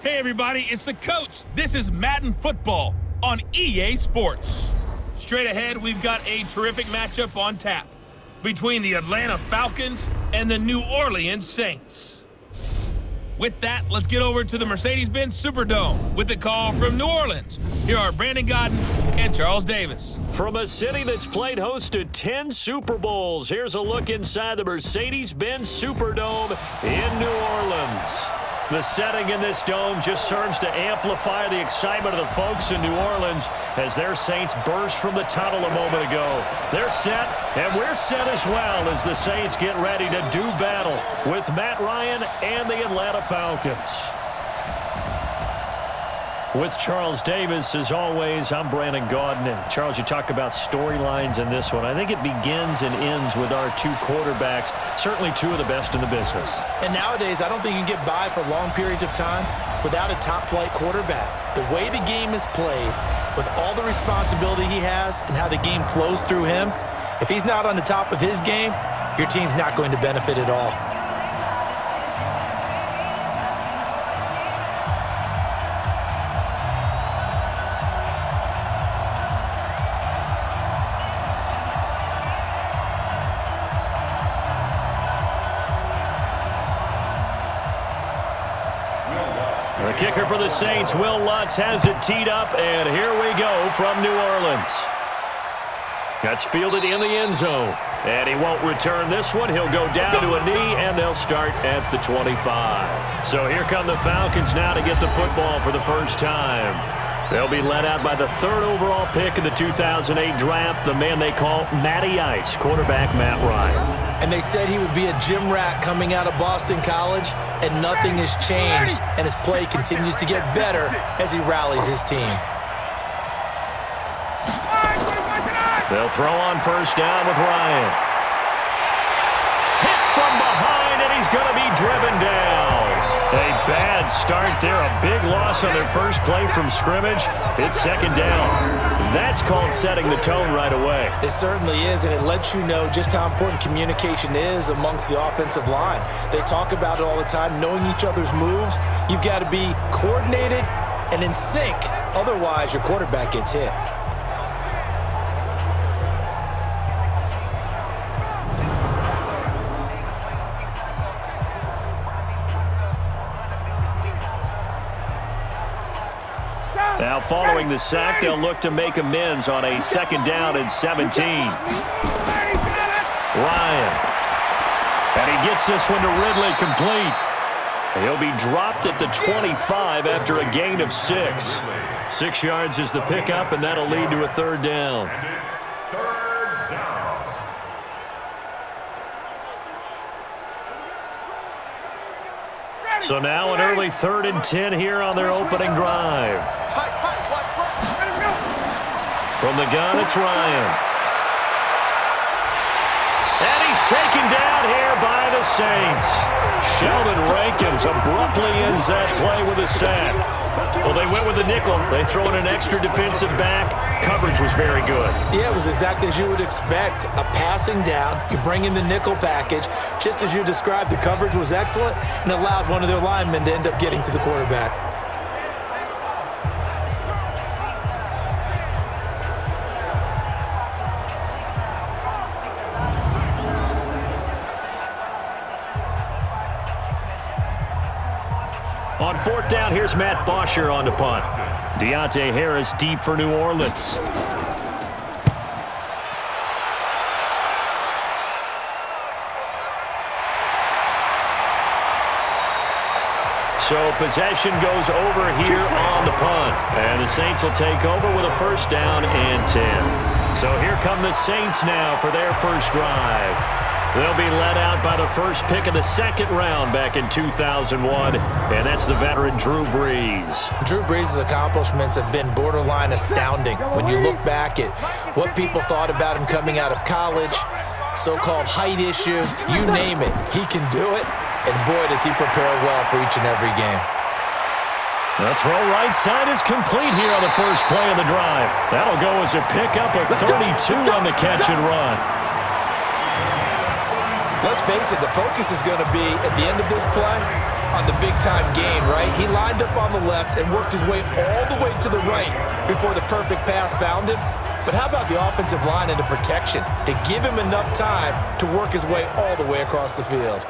Hey everybody, it's the coach. This is Madden Football on EA Sports. Straight ahead, we've got a terrific matchup on tap between the Atlanta Falcons and the New Orleans Saints. With that, let's get over to the Mercedes-Benz Superdome with the call from New Orleans. Here are Brandon Godden and Charles Davis. From a city that's played host to 10 Super Bowls, here's a look inside the Mercedes-Benz Superdome in New Orleans. The setting in this dome just serves to amplify the excitement of the folks in New Orleans as their Saints burst from the tunnel a moment ago. They're set, and we're set as well as the Saints get ready to do battle with Matt Ryan and the Atlanta Falcons. With Charles Davis, as always, I'm Brandon Gaudin. And Charles, you talk about storylines in this one. I think it begins and ends with our two quarterbacks, certainly two of the best in the business. And nowadays, I don't think you can get by for long periods of time without a top-flight quarterback. The way the game is played, with all the responsibility he has and how the game flows through him, if he's not on the top of his game, your team's not going to benefit at all. The kicker for the Saints, Will Lutz, has it teed up, and here we go from New Orleans. That's fielded in the end zone, and he won't return this one. He'll go down to a knee, and they'll start at the 25. So here come the Falcons now to get the football for the first time. They'll be led out by the third overall pick in the 2008 draft, the man they call Matty Ice, quarterback Matt Ryan. And they said he would be a gym rat coming out of Boston College, and nothing has changed, and his play continues to get better as he rallies his team. They'll throw on first down with Ryan. Hit from behind, and he's going to be driven down. A bad start there, a big loss on their first play from scrimmage. It's second down. That's called setting the tone right away. It certainly is, and it lets you know just how important communication is amongst the offensive line. They talk about it all the time, knowing each other's moves. You've got to be coordinated and in sync. Otherwise, your quarterback gets hit. Now, following the sack, they'll look to make amends on a second down and 17. Ryan. And he gets this one to Ridley complete. He'll be dropped at the 25 after a gain of 6. 6 yards is the pickup, and that'll lead to a third down. So now an early 3rd and 10 here on their opening drive. From the gun, it's Ryan. And he's taken down here by the Saints. Sheldon Rankins abruptly ends that play with a sack. Well, they went with the nickel. They throw in an extra defensive back. Coverage was very good. Yeah, it was exactly as you would expect. A passing down, you bring in the nickel package. Just as you described, the coverage was excellent and allowed one of their linemen to end up getting to the quarterback. On 4th down, here's Matt Bosher on the punt. Deontay Harris deep for New Orleans. So possession goes over here on the punt. And the Saints will take over with a first down and 10. So here come the Saints now for their first drive. They'll be led out by the first pick of the second round back in 2001, and that's the veteran Drew Brees. Drew Brees' accomplishments have been borderline astounding when you look back at what people thought about him coming out of college, so-called height issue, you name it. He can do it, and boy, does he prepare well for each and every game. The throw right side is complete here on the first play of the drive. That'll go as a pickup of 32 on the catch and run. Let's face it, the focus is going to be, at the end of this play, on the big-time gain, right? He lined up on the left and worked his way all the way to the right before the perfect pass found him. But how about the offensive line and the protection to give him enough time to work his way all the way across the field?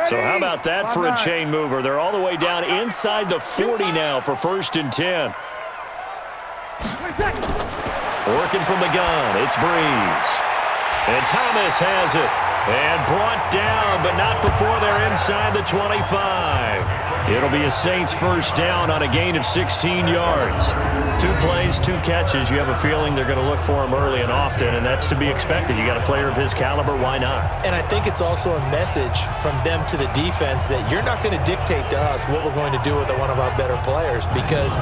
So how about that for a chain mover? They're all the way down inside the 40 now for 1st and 10. Working from the gun, it's Breeze. And Thomas has it. And brought down, but not before they're inside the 25. It'll be a Saints first down on a gain of 16 yards. 2 plays, 2 catches. You have a feeling they're going to look for him early and often, and that's to be expected. You got a player of his caliber, why not? And I think it's also a message from them to the defense that you're not going to dictate to us what we're going to do with one of our better players, because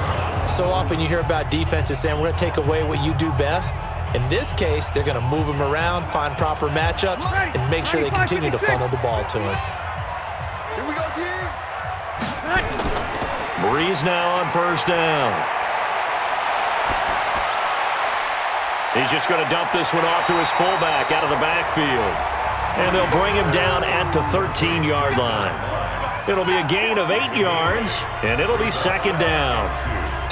so often you hear about defenses saying we're going to take away what you do best. In this case, they're going to move him around, find proper matchups, and make sure they continue to funnel the ball to him. Here we go, Breeze now on first down. He's just going to dump this one off to his fullback out of the backfield. And they'll bring him down at the 13-yard line. It'll be a gain of 8 yards, and it'll be 2nd down.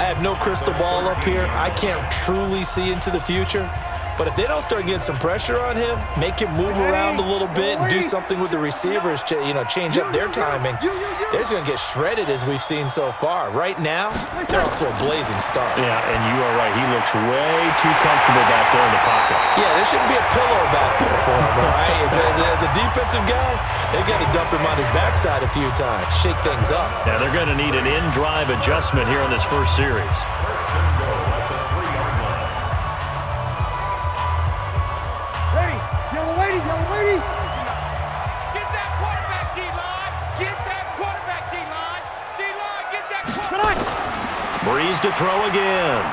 I have no crystal ball up here. I can't truly see into the future. But if they don't start getting some pressure on him, make him move around a little bit and do something with the receivers to, change up their timing, they're just going to get shredded as we've seen so far. Right now, they're off to a blazing start. Yeah, and you are right. He looks way too comfortable back there in the pocket. Yeah, there shouldn't be a pillow back there for him, all right? As a defensive guy, they've got to dump him on his backside a few times, shake things up. Yeah, they're going to need an in-drive adjustment here in this first series. Breeze to throw again.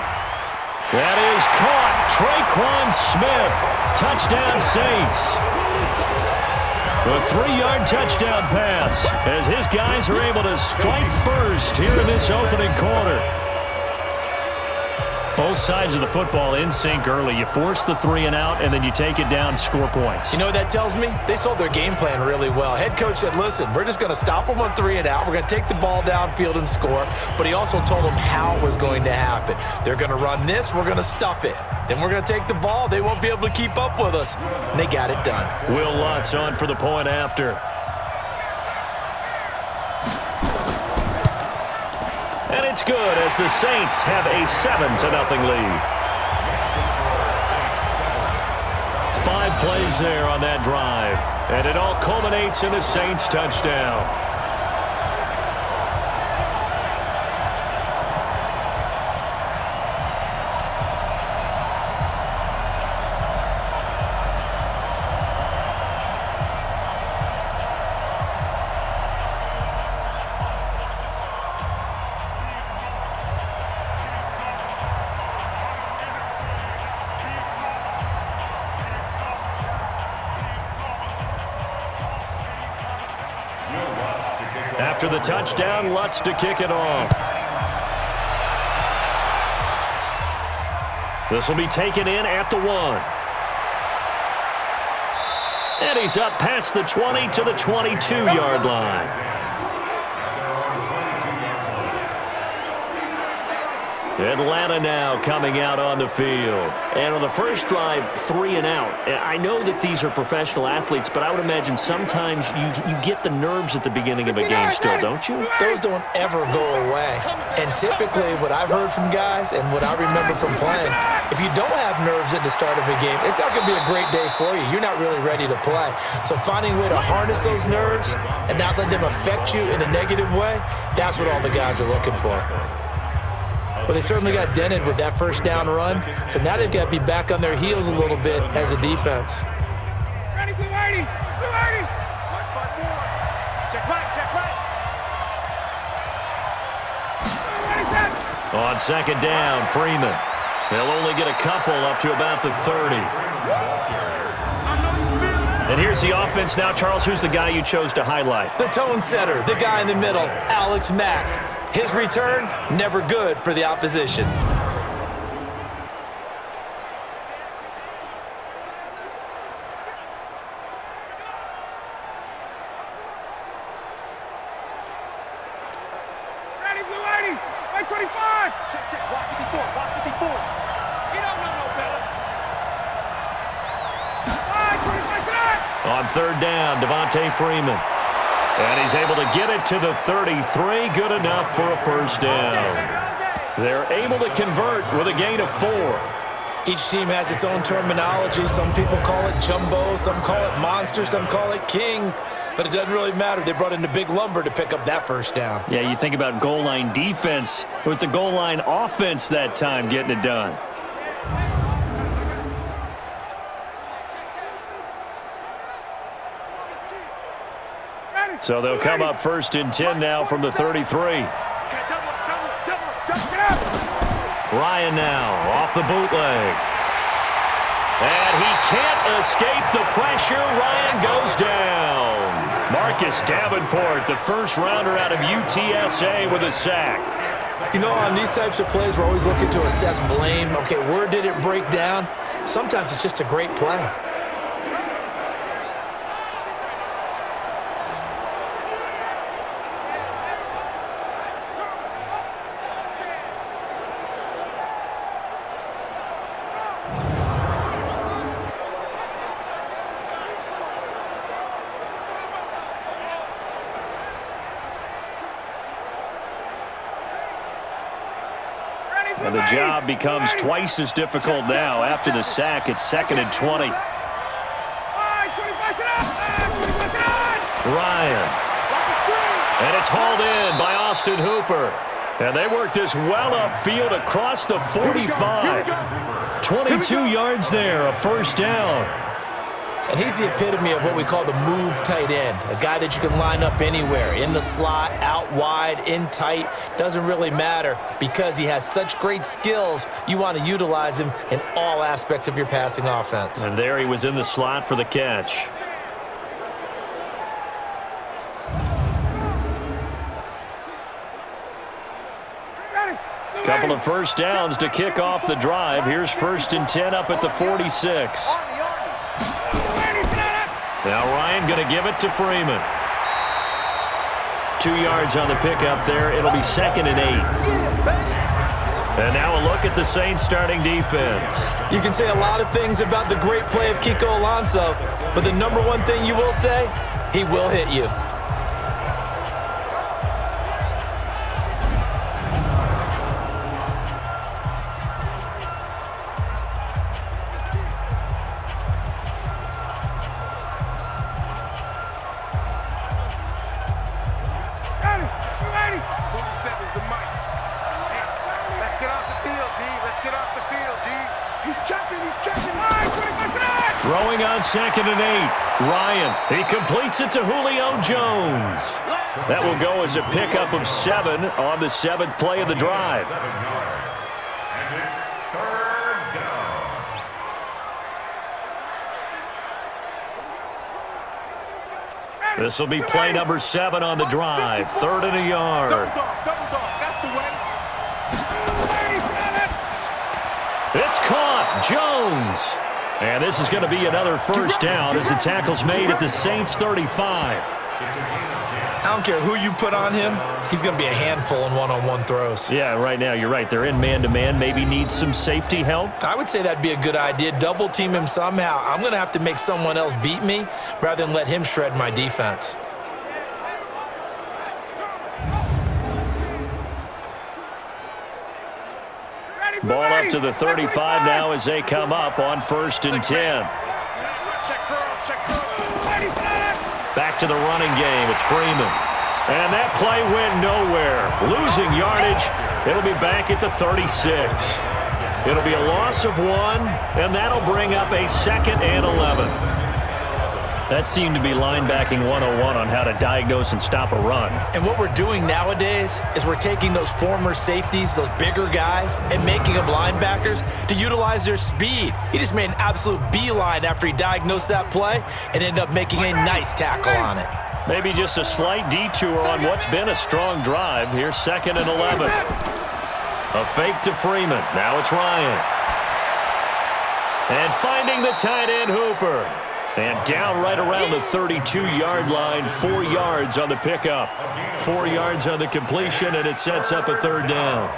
That is caught. Traquan Smith. Touchdown Saints. A 3-yard touchdown pass as his guys are able to strike first here in this opening quarter. Both sides of the football in sync early. You force the 3 and out, and then you take it down, score points. You know what that tells me? They sold their game plan really well. Head coach said, listen, we're just going to stop them on 3 and out. We're going to take the ball downfield and score. But he also told them how it was going to happen. They're going to run this. We're going to stop it. Then we're going to take the ball. They won't be able to keep up with us. And they got it done. Will Lutz on for the point after. And it's good as the Saints have a 7-0 lead. 5 plays there on that drive. And it all culminates in a Saints touchdown. After the touchdown, Lutz to kick it off. This will be taken in at the 1. And he's up past the 20 to the 22-yard line. Atlanta now coming out on the field. And on the first drive, 3 and out. I know that these are professional athletes, but I would imagine sometimes you get the nerves at the beginning of a game still, don't you? Those don't ever go away. And typically what I've heard from guys and what I remember from playing, if you don't have nerves at the start of a game, it's not going to be a great day for you. You're not really ready to play. So finding a way to harness those nerves and not let them affect you in a negative way, that's what all the guys are looking for. Well, they certainly got dented with that first down run, so now they've got to be back on their heels a little bit as a defense. Ready, we're ready, we're ready. Check right. On second down, Freeman. They'll only get a couple up to about the 30. And here's the offense now. Charles, who's the guy you chose to highlight? The tone setter, the guy in the middle, Alex Mack. His return, never good for the opposition. Ready, blue 80. White 25. Check. Block 54. Block 54. You don't know no better. 25 tonight. On third down, Devontae Freeman. And he's able to get it to the 33. Good enough for a first down. They're able to convert with a gain of 4. Each team has its own terminology. Some people call it jumbo, some call it monster, some call it king. But it doesn't really matter. They brought in the big lumber to pick up that first down. Yeah, you think about goal line defense with the goal line offense that time getting it done. So they'll come up first and 10 now from the 33. Ryan now off the bootleg. And he can't escape the pressure. Ryan goes down. Marcus Davenport, the first rounder out of UTSA with a sack. You know, on these types of plays, we're always looking to assess blame. Okay, where did it break down? Sometimes it's just a great play. And the job becomes twice as difficult now. After the sack, it's 2nd and 20. Ryan. And it's hauled in by Austin Hooper. And they work this well upfield across the 45. 22 yards there, a first down. And he's the epitome of what we call the move tight end, a guy that you can line up anywhere, in the slot, out wide, in tight, doesn't really matter because he has such great skills. You want to utilize him in all aspects of your passing offense. And there he was in the slot for the catch. Couple of first downs to kick off the drive. Here's 1st and 10 up at the 46. Now Ryan going to give it to Freeman. 2 yards on the pickup there. It'll be 2nd and 8. And now a look at the Saints starting defense. You can say a lot of things about the great play of Kiko Alonso, but the number one thing you will say, he will hit you. Throwing on 2nd and 8. Ryan, he completes it to Julio Jones. That will go as a pickup of 7 on the 7th play of the drive. And it's 3rd down. This will be play number 7 on the drive. 3rd and a yard. That's the way. It's caught. Jones. And this is going to be another first down as the tackle's made at the Saints 35. I don't care who you put on him, he's going to be a handful in one-on-one throws. Yeah, right now you're right. They're in man-to-man. Maybe needs some safety help. I would say that'd be a good idea. Double team him somehow. I'm going to have to make someone else beat me rather than let him shred my defense. Ball up to the 35 now as they come up on 1st and 10. Back to the running game. It's Freeman. And that play went nowhere. Losing yardage. It'll be back at the 36. It'll be a loss of 1, and that'll bring up a 2nd and 11. That seemed to be linebacking 101 on how to diagnose and stop a run. And what we're doing nowadays is we're taking those former safeties, those bigger guys, and making them linebackers to utilize their speed. He just made an absolute beeline after he diagnosed that play and ended up making a nice tackle on it. Maybe just a slight detour on what's been a strong drive. Here's 2nd and 11. A fake to Freeman. Now it's Ryan. And finding the tight end Hooper. And down right around the 32-yard line. 4 yards on the pickup. 4 yards on the completion, and it sets up a 3rd down.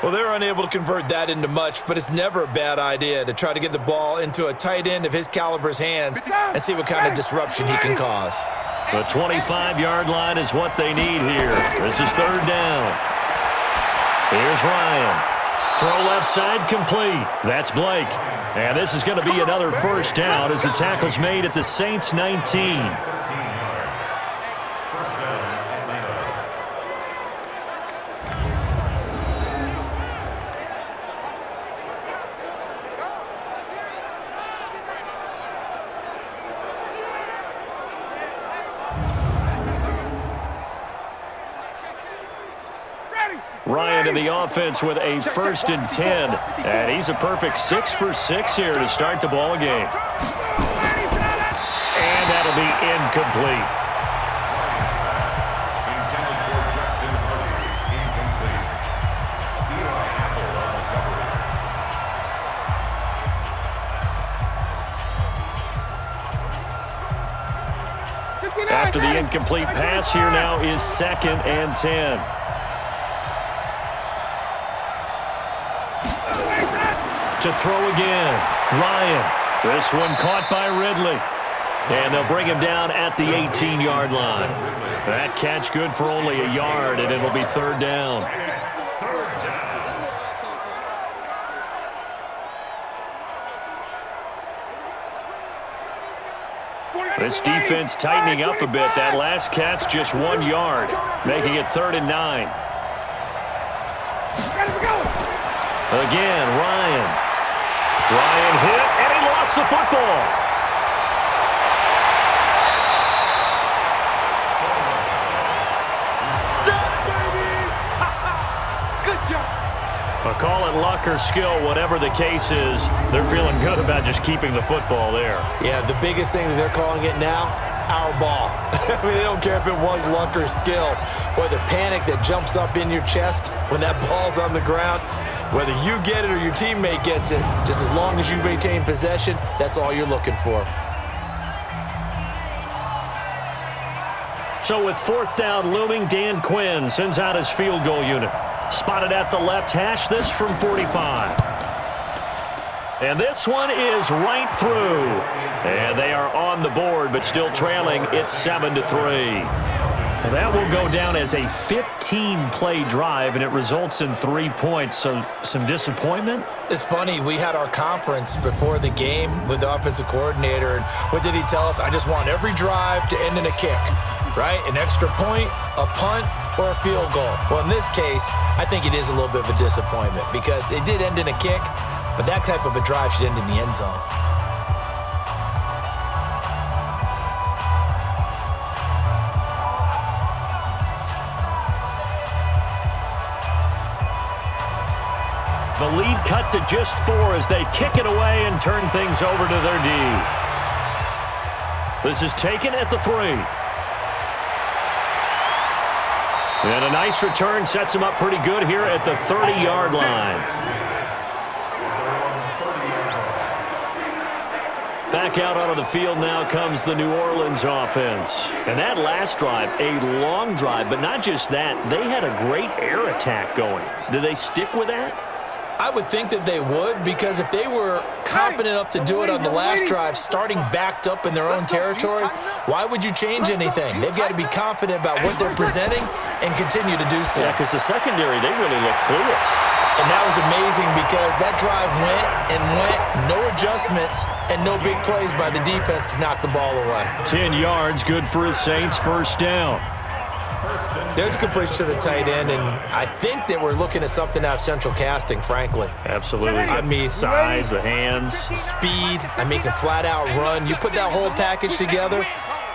Well, they're unable to convert that into much, but it's never a bad idea to try to get the ball into a tight end of his caliber's hands and see what kind of disruption he can cause. The 25-yard line is what they need here. This is 3rd down. Here's Ryan. Throw left side complete. That's Blake. And this is going to be another 1st down as the tackle's made at the Saints' 19. Ryan in the offense with a 1st and 10. And he's a perfect 6 for 6 here to start the ball game. And that'll be incomplete. After the incomplete pass, here now is 2nd and 10. To throw again. Ryan. This one caught by Ridley. And they'll bring him down at the 18-yard line. That catch good for only a yard, and it'll be 3rd down. This defense tightening up a bit. That last catch just 1 yard, making it 3rd and 9. Again, Ryan. Ryan hit, and he lost the football. Good job. I'll call it luck or skill, whatever the case is. They're feeling good about just keeping the football there. Yeah, the biggest thing that they're calling it now, our ball. I mean, they don't care if it was luck or skill. Boy, the panic that jumps up in your chest when that ball's on the ground, whether you get it or your teammate gets it, just as long as you maintain possession, that's all you're looking for. So with 4th down looming, Dan Quinn sends out his field goal unit. Spotted at the left hash, this from 45. And this one is right through. And they are on the board, but still trailing. It's 7-3. That will go down as a 15-play drive, and it results in 3 points. So some disappointment? It's funny. We had our conference before the game with the offensive coordinator, and what did he tell us? I just want every drive to end in a kick, right? An extra point, a punt, or a field goal. Well, in this case, I think it is a little bit of a disappointment because it did end in a kick, but that type of a drive should end in the end zone. The lead cut to just 4 as they kick it away and turn things over to their D. This is taken at the 3. And a nice return sets him up pretty good here at the 30-yard line. Back out onto the field now comes the New Orleans offense. And that last drive, a long drive, but not just that. They had a great air attack going. Do they stick with that? I would think that they would, because if they were confident enough to do it on the last drive, starting backed up in their own territory, why would you change anything? They've got to be confident about what they're presenting and continue to do so. Yeah, because the secondary, they really look clueless. And that was amazing because that drive went, no adjustments, and no big plays by the defense to knock the ball away. 10 yards, good for his Saints, 1st down. There's a completion to the tight end, and I think that we're looking at something out of central casting, frankly. Absolutely. I mean, size, the hands. Speed, I mean, can flat out run. You put that whole package together,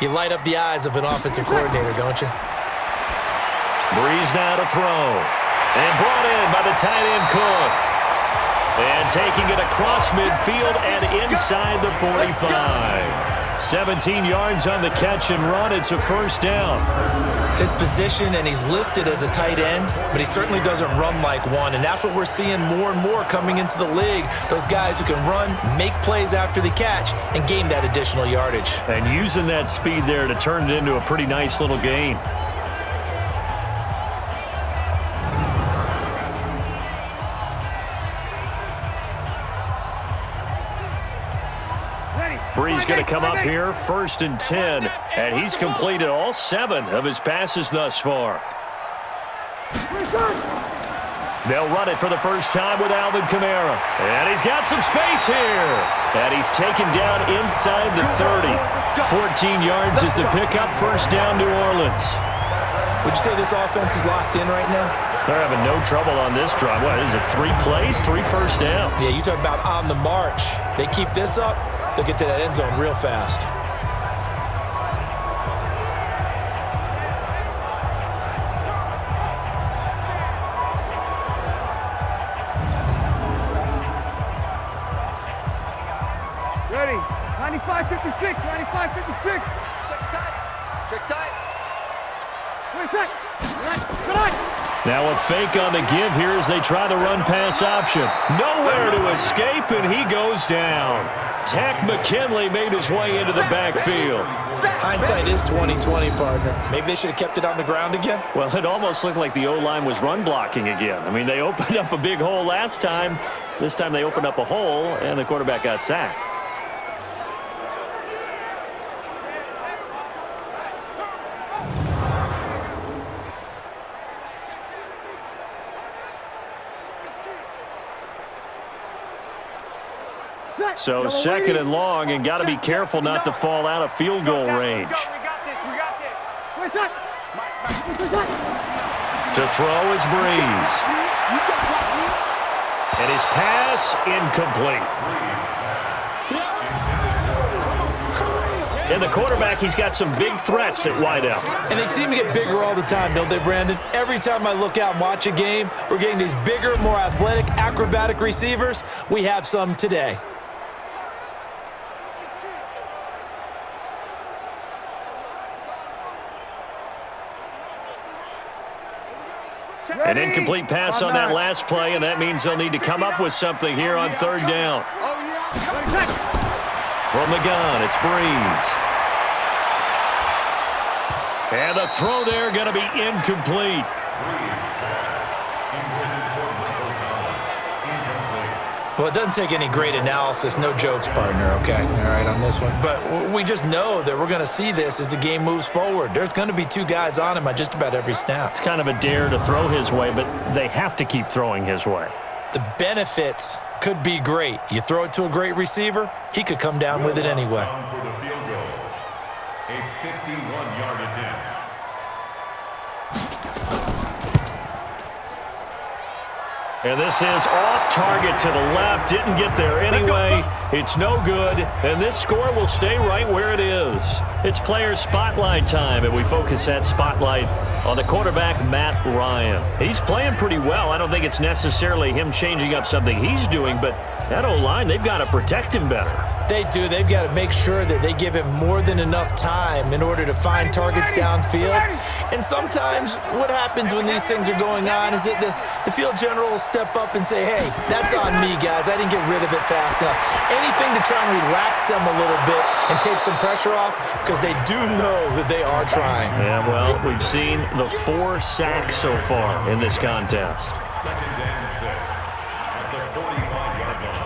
you light up the eyes of an offensive coordinator, don't you? Breeze now to throw. And brought in by the tight end Cook. And taking it across midfield and inside the 45. 17 yards on the catch and run. It's a first down. His position, and he's listed as a tight end, but he certainly doesn't run like one, and that's what we're seeing more and more coming into the league. Those guys who can run, make plays after the catch, and gain that additional yardage. And using that speed there to turn it into a pretty nice little gain. Bree's going to come up here, 1st and 10, and he's completed all 7 of his passes thus far. They'll run it for the first time with Alvin Kamara, and he's got some space here, and he's taken down inside the 30. 14 yards is the pickup, first down, New Orleans. Would you say this offense is locked in right now? They're having no trouble on this drive. What is it, 3 plays, 3 first downs? Yeah, you talk about on the march. They keep this up, they'll get to that end zone real fast. Ready. 95-56. 95-56. Check tight. Wait, tight. Now a fake on the give here as they try the run-pass option. Nowhere to escape, and he goes down. Tack McKinley made his way into the backfield. Hindsight is 20/20, partner. Maybe they should have kept it on the ground again. Well, it almost looked like the O-line was run blocking again. I mean, they opened up a big hole last time. This time they opened up a hole, and the quarterback got sacked. So 2nd and long, and got to be careful not to fall out of field goal range. To throw is Breeze. And his pass incomplete. And the quarterback, he's got some big threats at wideout. And they seem to get bigger all the time, don't they, Brandon? Every time I look out and watch a game, we're getting these bigger, more athletic, acrobatic receivers. We have some today. An incomplete pass on that last play, and that means they'll need to come up with something here on 3rd down. From the gun, it's Breeze. And the throw there going to be incomplete. Well, it doesn't take any great analysis. No jokes, partner, okay? All right, on this one. But we just know that we're going to see this as the game moves forward. There's going to be 2 guys on him on just about every snap. It's kind of a dare to throw his way, but they have to keep throwing his way. The benefits could be great. You throw it to a great receiver, he could come down with it anyway. For the field goal, a 51-yard attempt. And this is off target to the left. Didn't get there anyway. It's no good. And this score will stay right where it is. It's player spotlight time, and we focus that spotlight on the quarterback, Matt Ryan. He's playing pretty well. I don't think it's necessarily him changing up something he's doing, but that O-line, they've got to protect him better. They do. They've got to make sure that they give him more than enough time in order to find targets downfield. And sometimes what happens when these things are going on is that the field general will step up and say, hey, that's on me, guys. I didn't get rid of it fast enough. Anything to try and relax them a little bit and take some pressure off, because they do know that they are trying. Yeah, well, we've seen the 4 sacks so far in this contest. 2nd and 6 at the 45-yard line.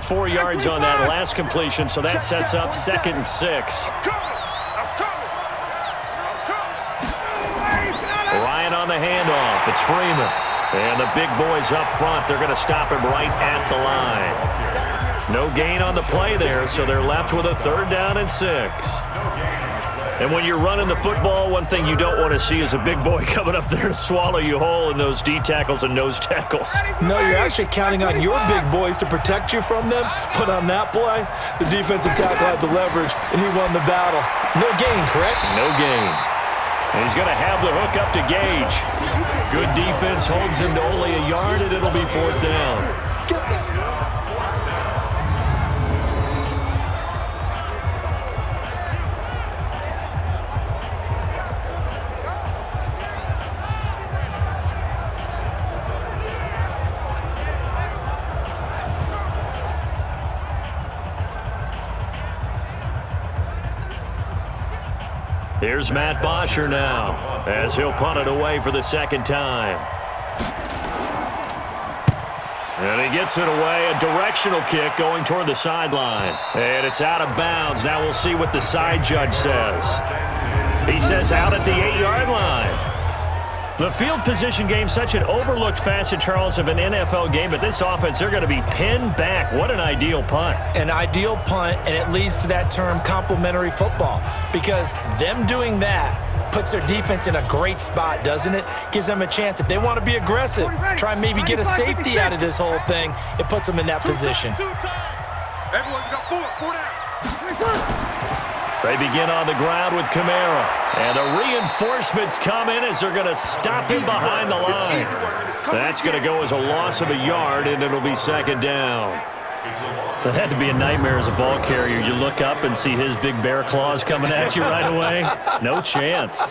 4 yards on that last completion, so that sets up 2nd and 6. Ryan on the handoff. It's Freeman. And the big boys up front, they're going to stop him right at the line. No gain on the play there, so they're left with a 3rd down and 6. And when you're running the football, one thing you don't want to see is a big boy coming up there to swallow you whole in those D tackles and nose tackles. No, you're actually counting on your big boys to protect you from them. But on that play, the defensive tackle had the leverage, and he won the battle. No gain, correct? No gain. And he's going to have the hook up to Gage. Good defense holds him to only a yard, and it'll be 4th down. Here's Matt Bosher now as he'll punt it away for the second time. And he gets it away, a directional kick going toward the sideline. And it's out of bounds. Now we'll see what the side judge says. He says out at the 8-yard line. The field position game, such an overlooked facet, Charles, of an NFL game, but this offense, they're going to be pinned back. What an ideal punt. An ideal punt, and it leads to that term complementary football, because them doing that puts their defense in a great spot, doesn't it? Gives them a chance. If they want to be aggressive, try and maybe get a safety out of this whole thing, it puts them in that position. Everyone got four down. They begin on the ground with Kamara. And the reinforcements come in as they're going to stop him behind the line. That's going to go as a loss of a yard, and it'll be second down. It had to be a nightmare as a ball carrier. You look up and see his big bear claws coming at you right away. No chance.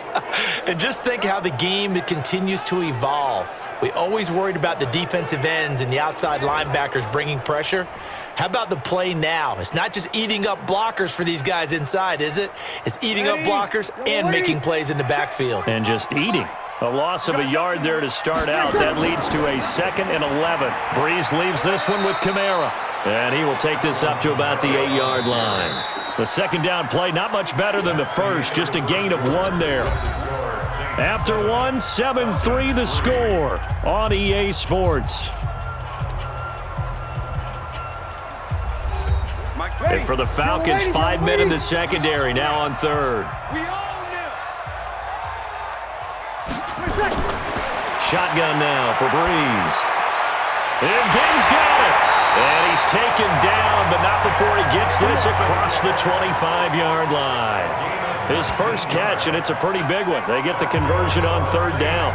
And just think how the game continues to evolve. We always worried about the defensive ends and the outside linebackers bringing pressure. How about the play now? It's not just eating up blockers for these guys inside, is it? It's eating up blockers and making plays in the backfield. And just eating. A loss of a yard there to start out. That leads to a 2nd and 11. Breeze leaves this one with Kamara. And he will take this up to about the 8-yard line. The second down play, not much better than the first. Just a gain of 1 there. After 1, 7-3 the score on EA Sports. And for the Falcons, 5 men in the secondary, now on third. Shotgun now for Breeze. And Ging's got it. And he's taken down, but not before he gets this across the 25-yard line. His first catch, and it's a pretty big one. They get the conversion on third down.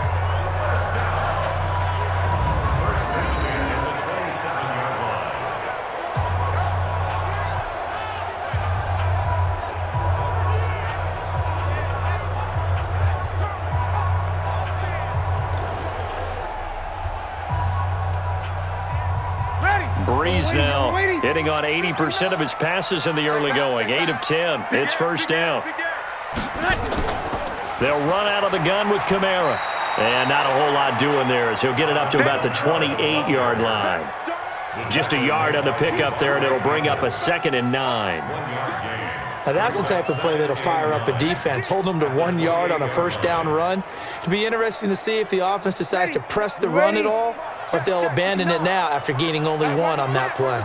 Breeze now hitting on 80% of his passes in the early going. 8 of 10. It's first down. They'll run out of the gun with Kamara. And not a whole lot doing there as he'll get it up to about the 28-yard line. Just a yard on the pickup there, and it'll bring up a 2nd and 9. Now that's the type of play that'll fire up a defense. Hold them to 1 yard on a first down run. It'll be interesting to see if the offense decides to press the run at all, or if they'll abandon it now after gaining only 1 on that play.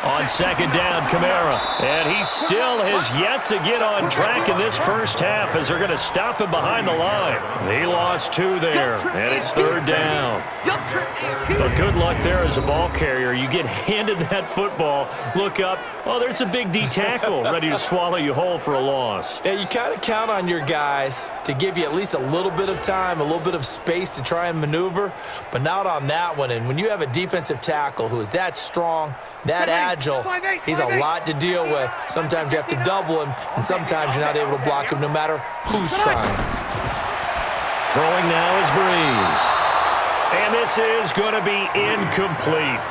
On second down, Kamara. And he still has yet to get on track in this first half as they're going to stop him behind the line. He lost 2 there, and it's third down. Well, good luck there as a ball carrier. You get handed that football, look up, oh, there's a big D tackle ready to swallow you whole for a loss. Yeah, you kind of count on your guys to give you at least a little bit of time, a little bit of space to try and maneuver, but not on that one. And when you have a defensive tackle who is that strong, that agile, he's a lot to deal with. Sometimes you have to double him, and sometimes you're not able to block him no matter who's trying. Throwing now is Breeze. And this is going to be incomplete.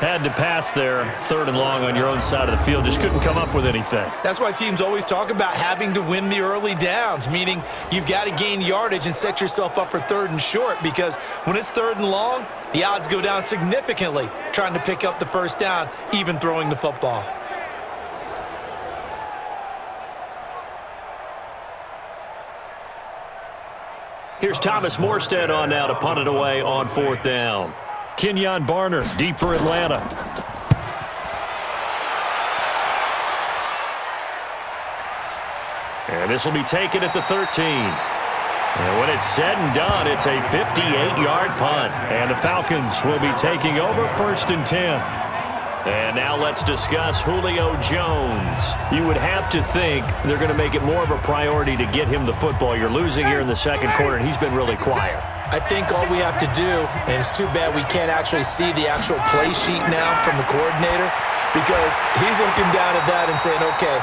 Had to pass there, 3rd and long on your own side of the field. Just couldn't come up with anything. That's why teams always talk about having to win the early downs, meaning you've got to gain yardage and set yourself up for 3rd and short, because when it's 3rd and long, the odds go down significantly trying to pick up the first down, even throwing the football. Here's Thomas Morstead on now to punt it away on 4th down. Kenyon Barner deep for Atlanta. And this will be taken at the 13. And when it's said and done, it's a 58-yard punt. And the Falcons will be taking over 1st and 10. And now let's discuss Julio Jones. You would have to think they're going to make it more of a priority to get him the football. You're losing here in the second quarter, and he's been really quiet. I think all we have to do, and it's too bad we can't actually see the actual play sheet now from the coordinator, because he's looking down at that and saying, okay,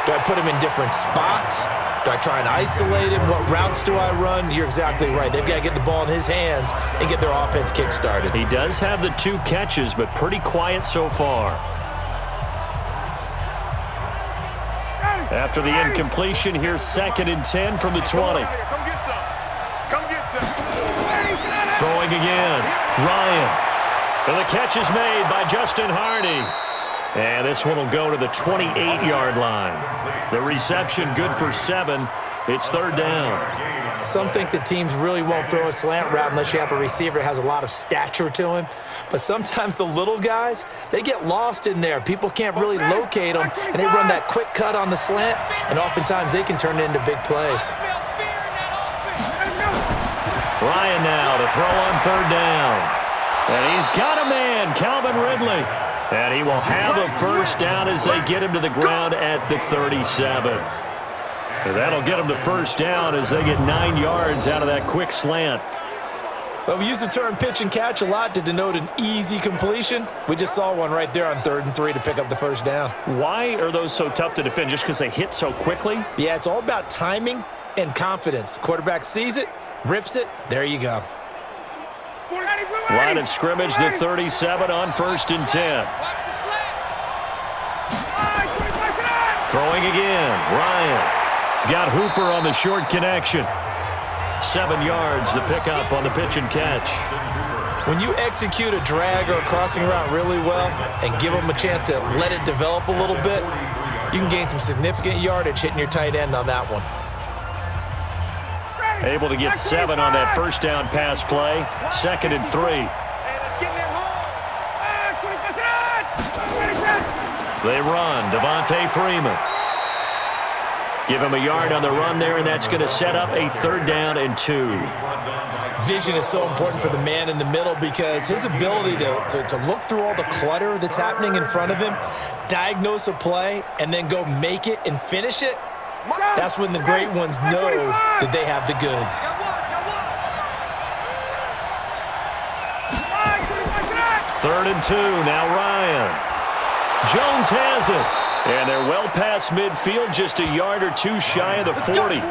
Do I put him in different spots? Do I try and isolate him? What routes do I run? You're exactly right. They've got to get the ball in his hands and get their offense kick-started. He does have the 2 catches, but pretty quiet so far. After the incompletion, here's 2nd and 10 from the 20. Come get some. Come get some. Throwing again. Ryan. And the catch is made by Justin Hardy. And this one will go to the 28-yard line. The reception good for 7. It's 3rd down. Some think that teams really won't throw a slant route unless you have a receiver that has a lot of stature to him. But sometimes the little guys, they get lost in there. People can't really locate them, and they run that quick cut on the slant, and oftentimes they can turn it into big plays. Ryan now to throw on 3rd down. And he's got a man, Calvin Ridley. And he will have a 1st down as they get him to the ground at the 37. And that'll get him to 1st down as they get 9 yards out of that quick slant. Well, we use the term pitch and catch a lot to denote an easy completion. We just saw one right there on 3rd and 3 to pick up the 1st down. Why are those so tough to defend? Just because they hit so quickly? Yeah, it's all about timing and confidence. Quarterback sees it, rips it, there you go. Line of scrimmage, the 37 on 1st and 10. Throwing again, Ryan. He's got Hooper on the short connection. 7 yards, the pickup on the pitch and catch. When you execute a drag or a crossing route really well and give them a chance to let it develop a little bit, you can gain some significant yardage hitting your tight end on that one. Able to get 7 on that 1st down pass play. 2nd and 3. They run. Devontae Freeman. Give him a yard on the run there, and that's going to set up a 3rd down and 2. Vision is so important for the man in the middle because his ability to look through all the clutter that's happening in front of him, diagnose a play, and then go make it and finish it, that's when the great ones know that they have the goods. 3rd and 2, now Ryan. Jones has it. And they're well past midfield, just a yard or 2 shy of the 40.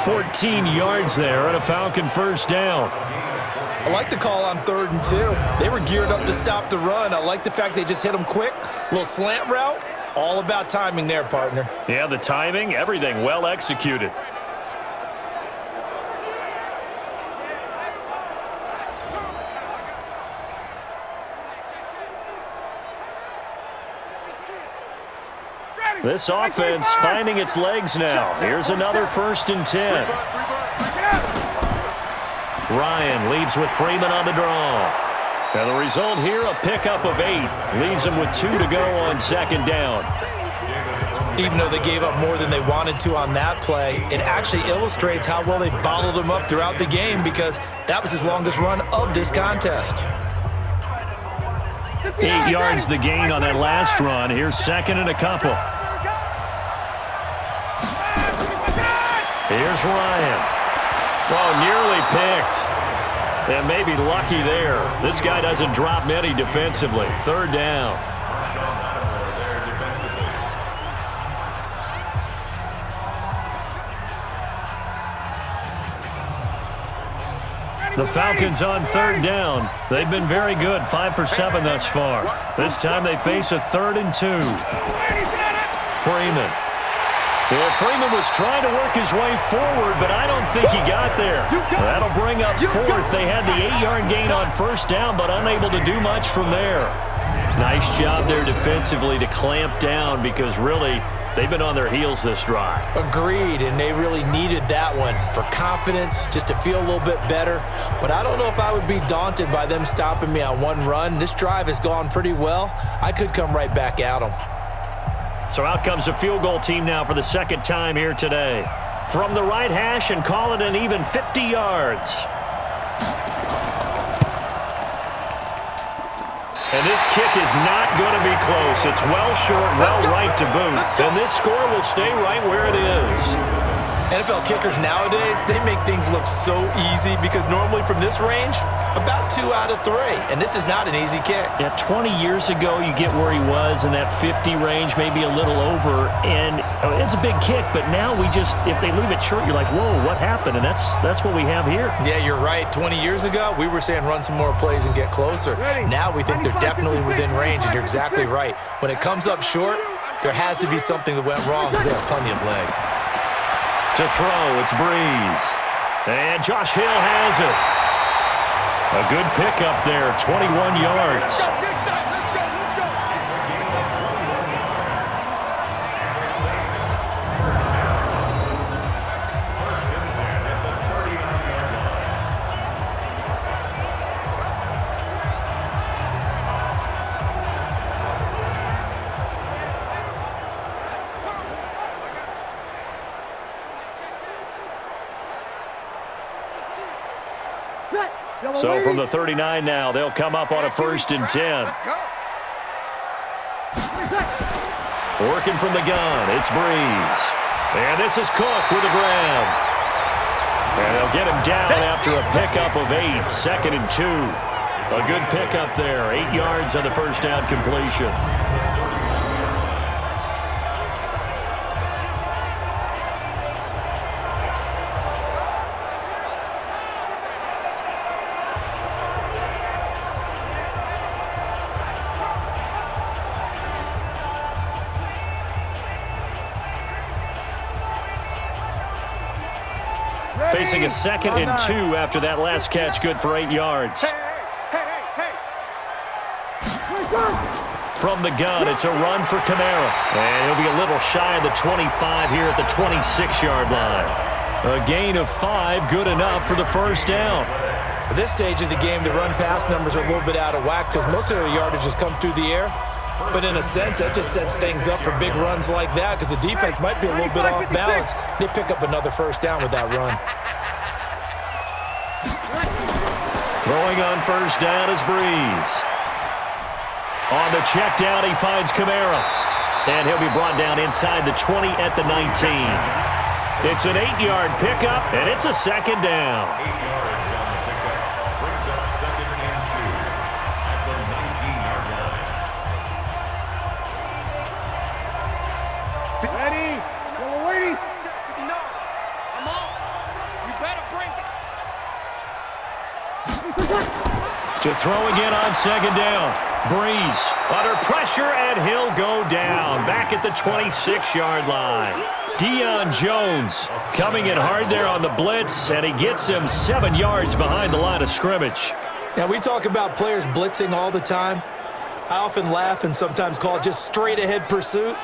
14 yards there and a Falcon 1st down. I like the call on 3rd and 2. They were geared up to stop the run. I like the fact they just hit them quick. Little slant route. All about timing there, partner. Yeah, the timing, everything well executed. This offense finding its legs now. Here's another 1st and 10. Ryan leaves with Freeman on the draw. And the result here, a pickup of 8. Leaves them with 2 to go on 2nd down. Even though they gave up more than they wanted to on that play, it actually illustrates how well they bottled him up throughout the game because that was his longest run of this contest. 8 yards the gain on that last run. Here's 2nd and a couple. Here's Ryan. Oh, nearly picked. And maybe lucky there. This guy doesn't drop many defensively. 3rd down. The Falcons on 3rd down. They've been very good, 5 for 7 thus far. This time they face a 3rd and 2. Freeman. Well, Freeman was trying to work his way forward, but I don't think he got there. That'll bring up 4th. They had the 8-yard gain on 1st down, but unable to do much from there. Nice job there defensively to clamp down because really they've been on their heels this drive. Agreed, and they really needed that one for confidence, just to feel a little bit better. But I don't know if I would be daunted by them stopping me on one run. This drive has gone pretty well. I could come right back at them. So out comes the field goal team now for the 2nd time here today. From the right hash and call it an even 50 yards. And this kick is not going to be close. It's well short, well right to boot. And this score will stay right where it is. NFL kickers nowadays, they make things look so easy because normally from this range, about 2 out of 3. And this is not an easy kick. Yeah, 20 years ago, you get where he was in that 50 range, maybe a little over. And it's a big kick, but now if they leave it short, you're like, whoa, what happened? And that's what we have here. Yeah, you're right. 20 years ago, we were saying run some more plays and get closer. Now we think they're definitely within range, and you're exactly right. When it comes up short, there has to be something that went wrong because they have plenty of leg. To throw, it's Breeze. And Josh Hill has it. A good pickup there, 21 yards. So from the 39 now, they'll come up on a 1st and 10. Working from the gun, it's Breeze. And this is Cook with the grab. And they'll get him down after a pickup of 8, 2nd and 2. A good pickup there, 8 yards on the first down completion. Facing a 2nd and 2 after that last catch, good for 8 yards. From the gun, it's a run for Kamara. And he'll be a little shy of the 25 here at the 26-yard line. A gain of 5, good enough for the first down. At this stage of the game, the run-pass numbers are a little bit out of whack because most of the yardage has come through the air. But in a sense, that just sets things up for big runs like that because the defense might be a little bit off balance. They pick up another first down with that run. Throwing on first down is Breeze. On the check down, he finds Kamara. And he'll be brought down inside the 20 at the 19. It's an 8-yard pickup, and it's a 2nd down. 8 yards on the pickup. Brings up 2nd and 2 at the 19-yard line. Ready? Yellow lady. No. I'm on. You better bring it. To throw again on 2nd down. Breeze under pressure, and he'll go down back at the 26-yard line. Deion Jones coming in hard there on the blitz, and he gets him 7 yards behind the line of scrimmage. Now, we talk about players blitzing all the time. I often laugh and sometimes call it just straight-ahead pursuit.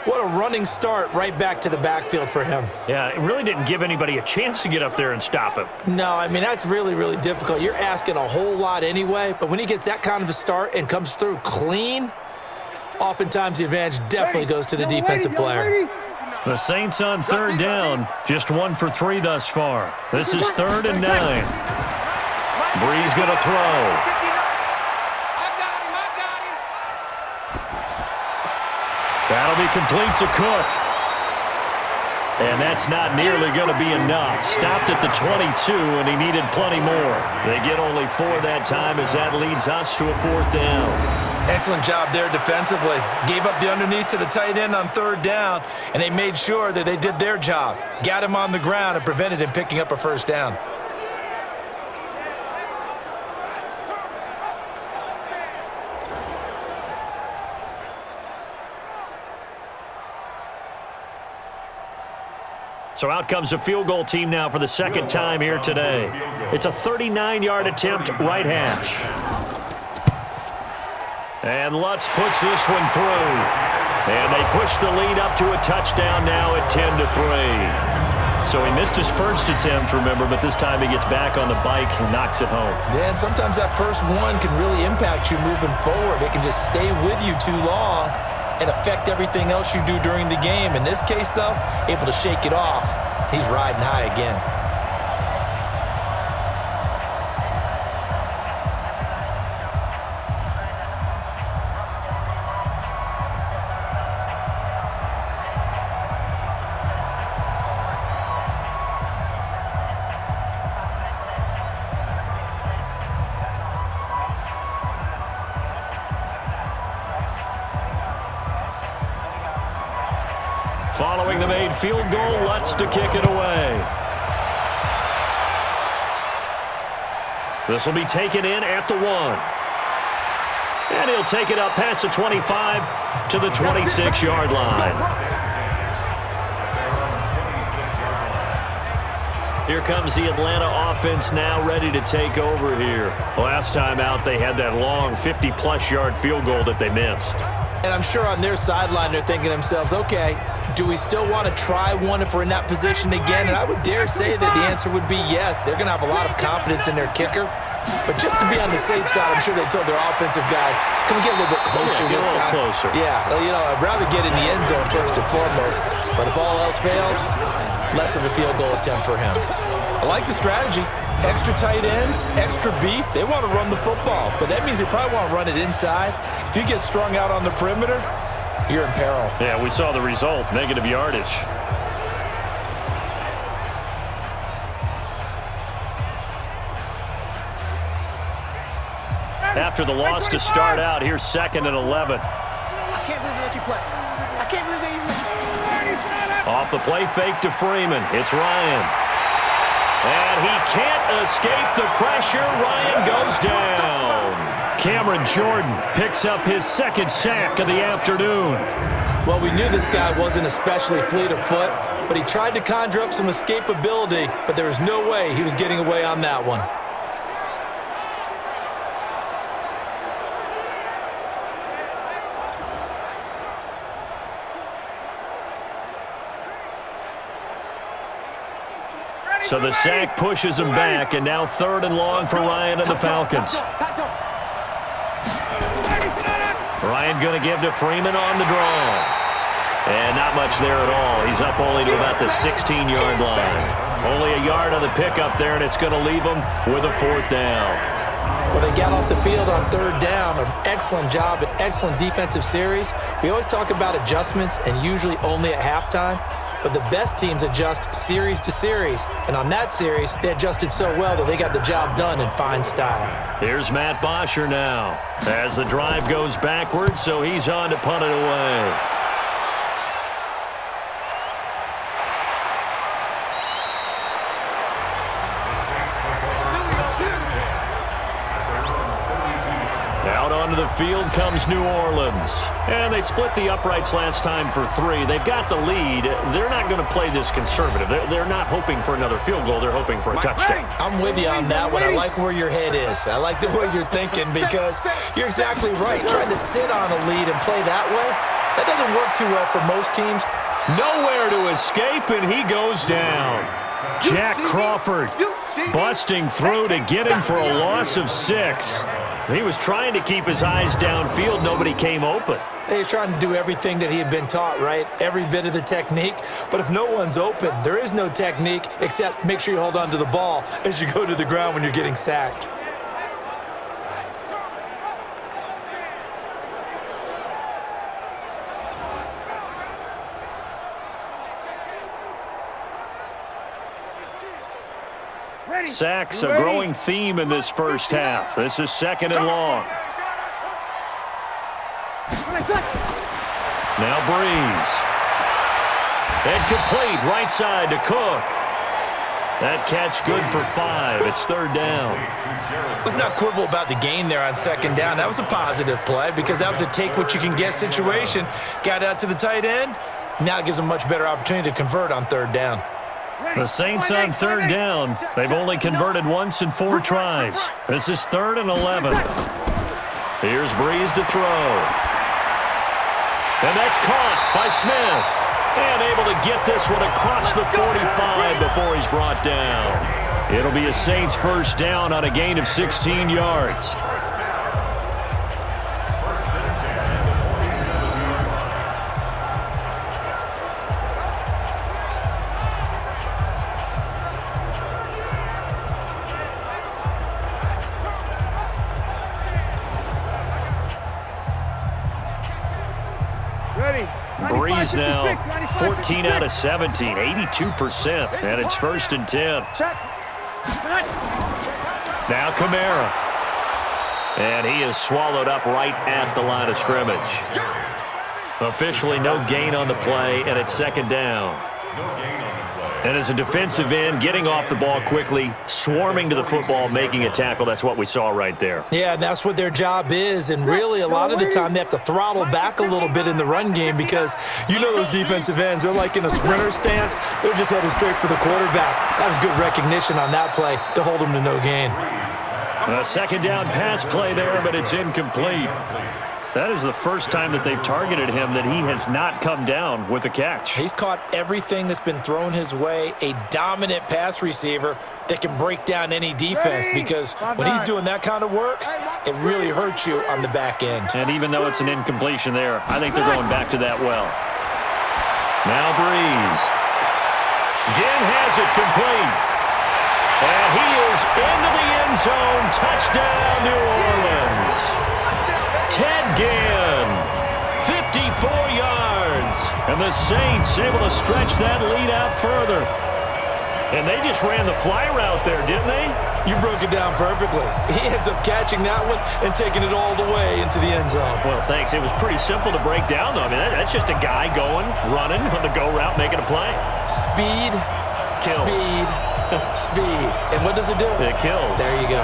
What a running start right back to the backfield for him. Yeah, it really didn't give anybody a chance to get up there and stop him. No, I mean, that's really, really difficult. You're asking a whole lot anyway, but when he gets that kind of a start and comes through clean, oftentimes the advantage definitely goes to the defensive player. The Saints on 3rd down, just 1 for 3 thus far. This is 3rd and 9. Breeze going to throw. That'll be complete to Cook. And that's not nearly going to be enough. Stopped at the 22, and he needed plenty more. They get only 4 that time as that leads us to a 4th down. Excellent job there defensively. Gave up the underneath to the tight end on 3rd down, and they made sure that they did their job. Got him on the ground and prevented him picking up a first down. So out comes a field goal team now for the 2nd time here today. It's a 39-yard attempt, right hash. And Lutz puts this one through. And they push the lead up to a touchdown now at 10-3. So he missed his first attempt, remember, but this time he gets back on the bike and knocks it home. Yeah, and sometimes that first one can really impact you moving forward. It can just stay with you too long and affect everything else you do during the game. In this case, though, able to shake it off. He's riding high again. Following the made field goal, Lutz to kick it away. This will be taken in at the 1. And he'll take it up past the 25 to the 26-yard line. Here comes the Atlanta offense now ready to take over here. Last time out, they had that long 50-plus yard field goal that they missed. And I'm sure on their sideline they're thinking to themselves, okay, do we still want to try one if we're in that position again? And I would dare say that the answer would be yes. They're going to have a lot of confidence in their kicker. But just to be on the safe side, I'm sure they told their offensive guys, can we get a little bit closer this time? Closer. Yeah, you know, I'd rather get in the end zone first and foremost. But if all else fails, less of a field goal attempt for him. I like the strategy. Extra tight ends, extra beef. They want to run the football, but that means they probably want to run it inside. If you get strung out on the perimeter, you're in peril. Yeah, we saw the result, negative yardage. After the loss to start out, here's 2nd and 11. I can't believe they let you play. I can't believe they even let you. Off the play fake to Freeman. It's Ryan. And he can't escape the pressure. Ryan goes down. Cameron Jordan picks up his 2nd sack of the afternoon. Well, we knew this guy wasn't especially fleet of foot, but he tried to conjure up some escapability, but there was no way he was getting away on that one. So the sack pushes him back, and now 3rd and long for Ryan and the Falcons. Ryan going to give to Freeman on the draw. And not much there at all. He's up only to about the 16-yard line. Only a yard on the pickup there, and it's going to leave him with a 4th down. Well, they got off the field on 3rd down. An excellent job, an excellent defensive series. We always talk about adjustments, and usually only at halftime. But the best teams adjust series to series. And on that series, they adjusted so well that they got the job done in fine style. Here's Matt Bosher now as the drive goes backwards, so he's on to punt it away. Out onto the field comes New Orleans. And they split the uprights last time for 3. They've got the lead. They're not going to play this conservative. They're not hoping for another field goal. They're hoping for a touchdown. I'm with you on that one. I like where your head is. I like the way you're thinking because you're exactly right. Trying to sit on a lead and play that way, that doesn't work too well for most teams. Nowhere to escape, and he goes down. Jack Crawford busting through to get him for a loss of 6. He was trying to keep his eyes downfield. Nobody came open. He's trying to do everything that he had been taught, right? Every bit of the technique. But if no one's open, there is no technique except make sure you hold on to the ball as you go to the ground when you're getting sacked. Sacks, a growing theme in this first half. This is 2nd and long. Now Breeze. And complete right side to Cook. That catch good for 5. It's 3rd down. Let's not quibble about the gain there on 2nd down. That was a positive play because that was a take-what-you-can-get situation. Got out to the tight end. Now it gives them a much better opportunity to convert on 3rd down. The Saints on 3rd down. They've only converted once in 4 tries. This is 3rd and 11. Here's Breeze to throw. And that's caught by Smith. And able to get this one across the 45 before he's brought down. It'll be a Saints 1st down on a gain of 16 yards. Breeze now 14 out of 17, 82%, and it's 1st and 10. Now Kamara. And he is swallowed up right at the line of scrimmage. Officially no gain on the play, and it's second down. And as a defensive end, getting off the ball quickly, swarming to the football, making a tackle, that's what we saw right there. Yeah, that's what their job is, and really a lot of the time they have to throttle back a little bit in the run game because you know those defensive ends, they're like in a sprinter stance. They're just headed straight for the quarterback. That was good recognition on that play to hold them to no gain. A second down pass play there, but it's incomplete. That is the first time that they've targeted him that he has not come down with a catch. He's caught everything that's been thrown his way, a dominant pass receiver that can break down any defense because when he's doing that kind of work, it really hurts you on the back end. And even though it's an incompletion there, I think they're going back to that well. Now Breeze. Again has it complete. And he is into the end zone. Touchdown, New Orleans. Ted Ginn, 54 yards. And the Saints able to stretch that lead out further. And they just ran the fly route there, didn't they? You broke it down perfectly. He ends up catching that one and taking it all the way into the end zone. Well, thanks. It was pretty simple to break down, though. I mean, that's just a guy going, running on the go route, making a play. Speed, kills. Speed, speed. And what does it do? It kills. There you go.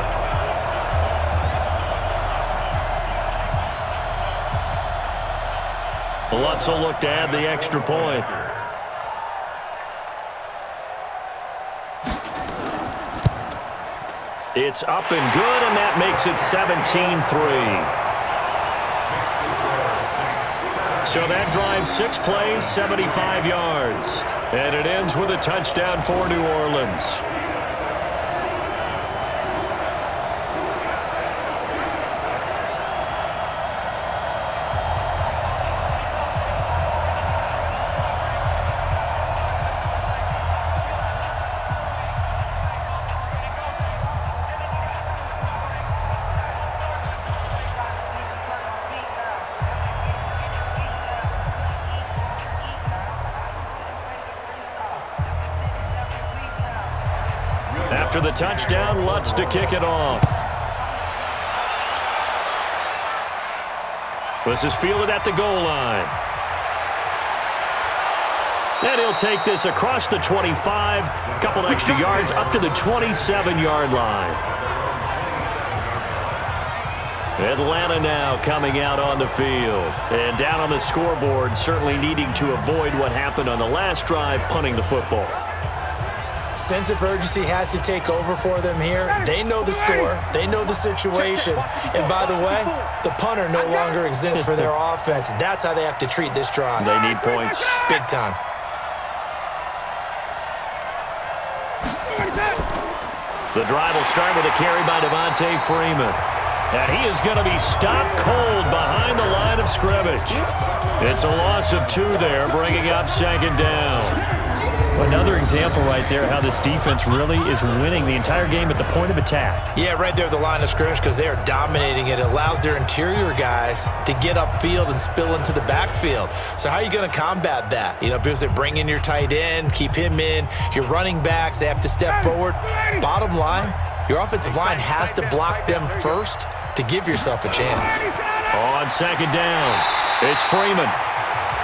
Lutz will look to add the extra point. It's up and good, and that makes it 17-3. So that drives 6 plays, 75 yards. And it ends with a touchdown for New Orleans. After the touchdown, Lutz to kick it off. This is fielded at the goal line. And he'll take this across the 25, a couple extra yards up to the 27-yard line. Atlanta now coming out on the field. And down on the scoreboard, certainly needing to avoid what happened on the last drive, punting the football. Sense of urgency has to take over for them here. They know the score. They know the situation. And by the way, the punter no longer exists for their offense. That's how they have to treat this drive. They need points. Big time. The drive will start with a carry by Devontae Freeman. And he is going to be stopped cold behind the line of scrimmage. It's a loss of 2 there, bringing up second down. Another example right there how this defense really is winning the entire game at the point of attack. Yeah, right there at the line of scrimmage because they are dominating it. It allows their interior guys to get upfield and spill into the backfield. So how are you going to combat that? You know, because they bring in your tight end, keep him in. Your running backs, they have to step forward. Bottom line, your offensive line has to block them first to give yourself a chance. On second down, it's Freeman.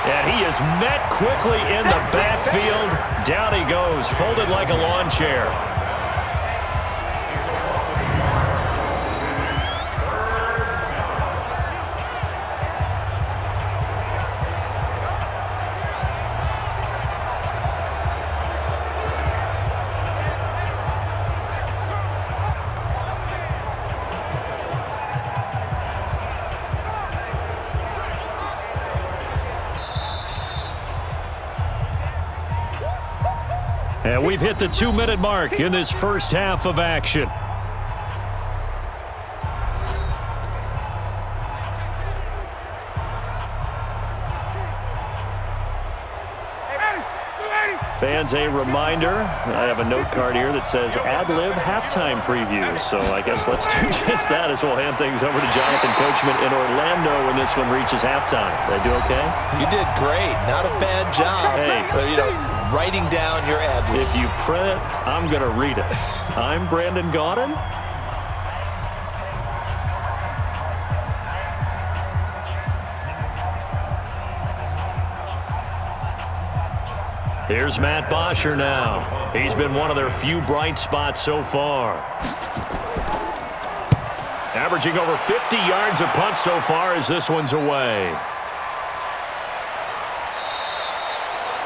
And he is met quickly in the backfield. Down he goes, folded like a lawn chair. And we've hit the 2-minute mark in this first half of action. Fans, a reminder, I have a note card here that says ad-lib halftime previews. So I guess let's do just that as we'll hand things over to Jonathan Coachman in Orlando when this one reaches halftime. Did I do okay? You did great. Not a bad job. Hey. You know, writing down your ad-libs. If you print it, I'm going to read it. I'm Brandon Gaudin. Here's Matt Bosher now. He's been one of their few bright spots so far. Averaging over 50 yards a punt so far as this one's away.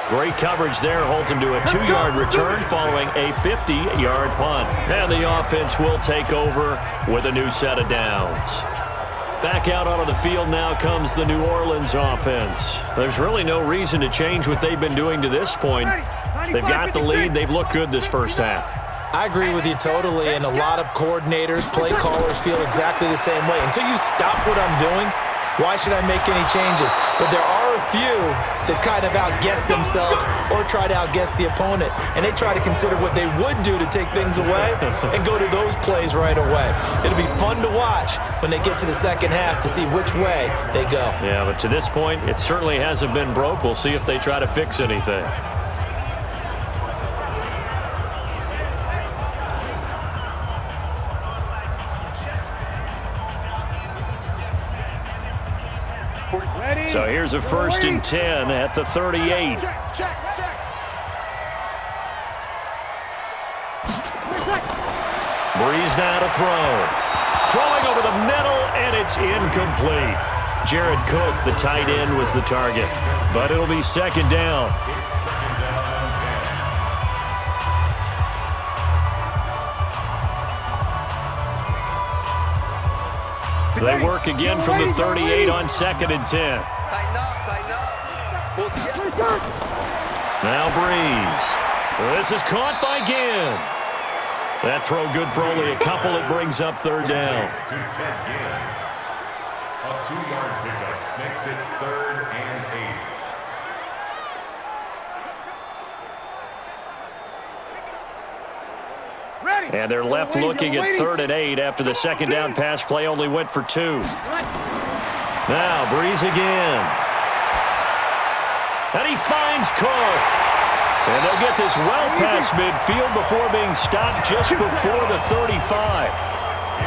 Great coverage there, holds him to a 2-yard return following a 50-yard punt. And the offense will take over with a new set of downs. Back out onto the field now comes the New Orleans offense. There's really no reason to change what they've been doing to this point. They've got the lead. They've looked good this first half. I agree with you totally, and a lot of coordinators, play callers feel exactly the same way. Until you stop what I'm doing, why should I make any changes? But there are a few that kind of outguess themselves or try to outguess the opponent, and they try to consider what they would do to take things away and go to those plays right away. It'll be fun to watch when they get to the second half to see which way they go. Yeah, but to this point, it certainly hasn't been broke. We'll see if they try to fix anything. So here's a 1st and 10 at the 38. Breeze now to throw. Throwing over the middle, and it's incomplete. Jared Cook, the tight end, was the target. But it'll be 2nd down. They work again from the 38 on 2nd and 10. Now Breeze. This is caught by Ginn. That throw good for only a couple. It brings up 3rd down. A 2-yard pickup makes it 3rd and 8. And they're left looking at 3rd and 8 after the 2nd down pass play only went for 2. Now Breeze again. And he finds Cook. And they'll get this well past midfield before being stopped just before the 35.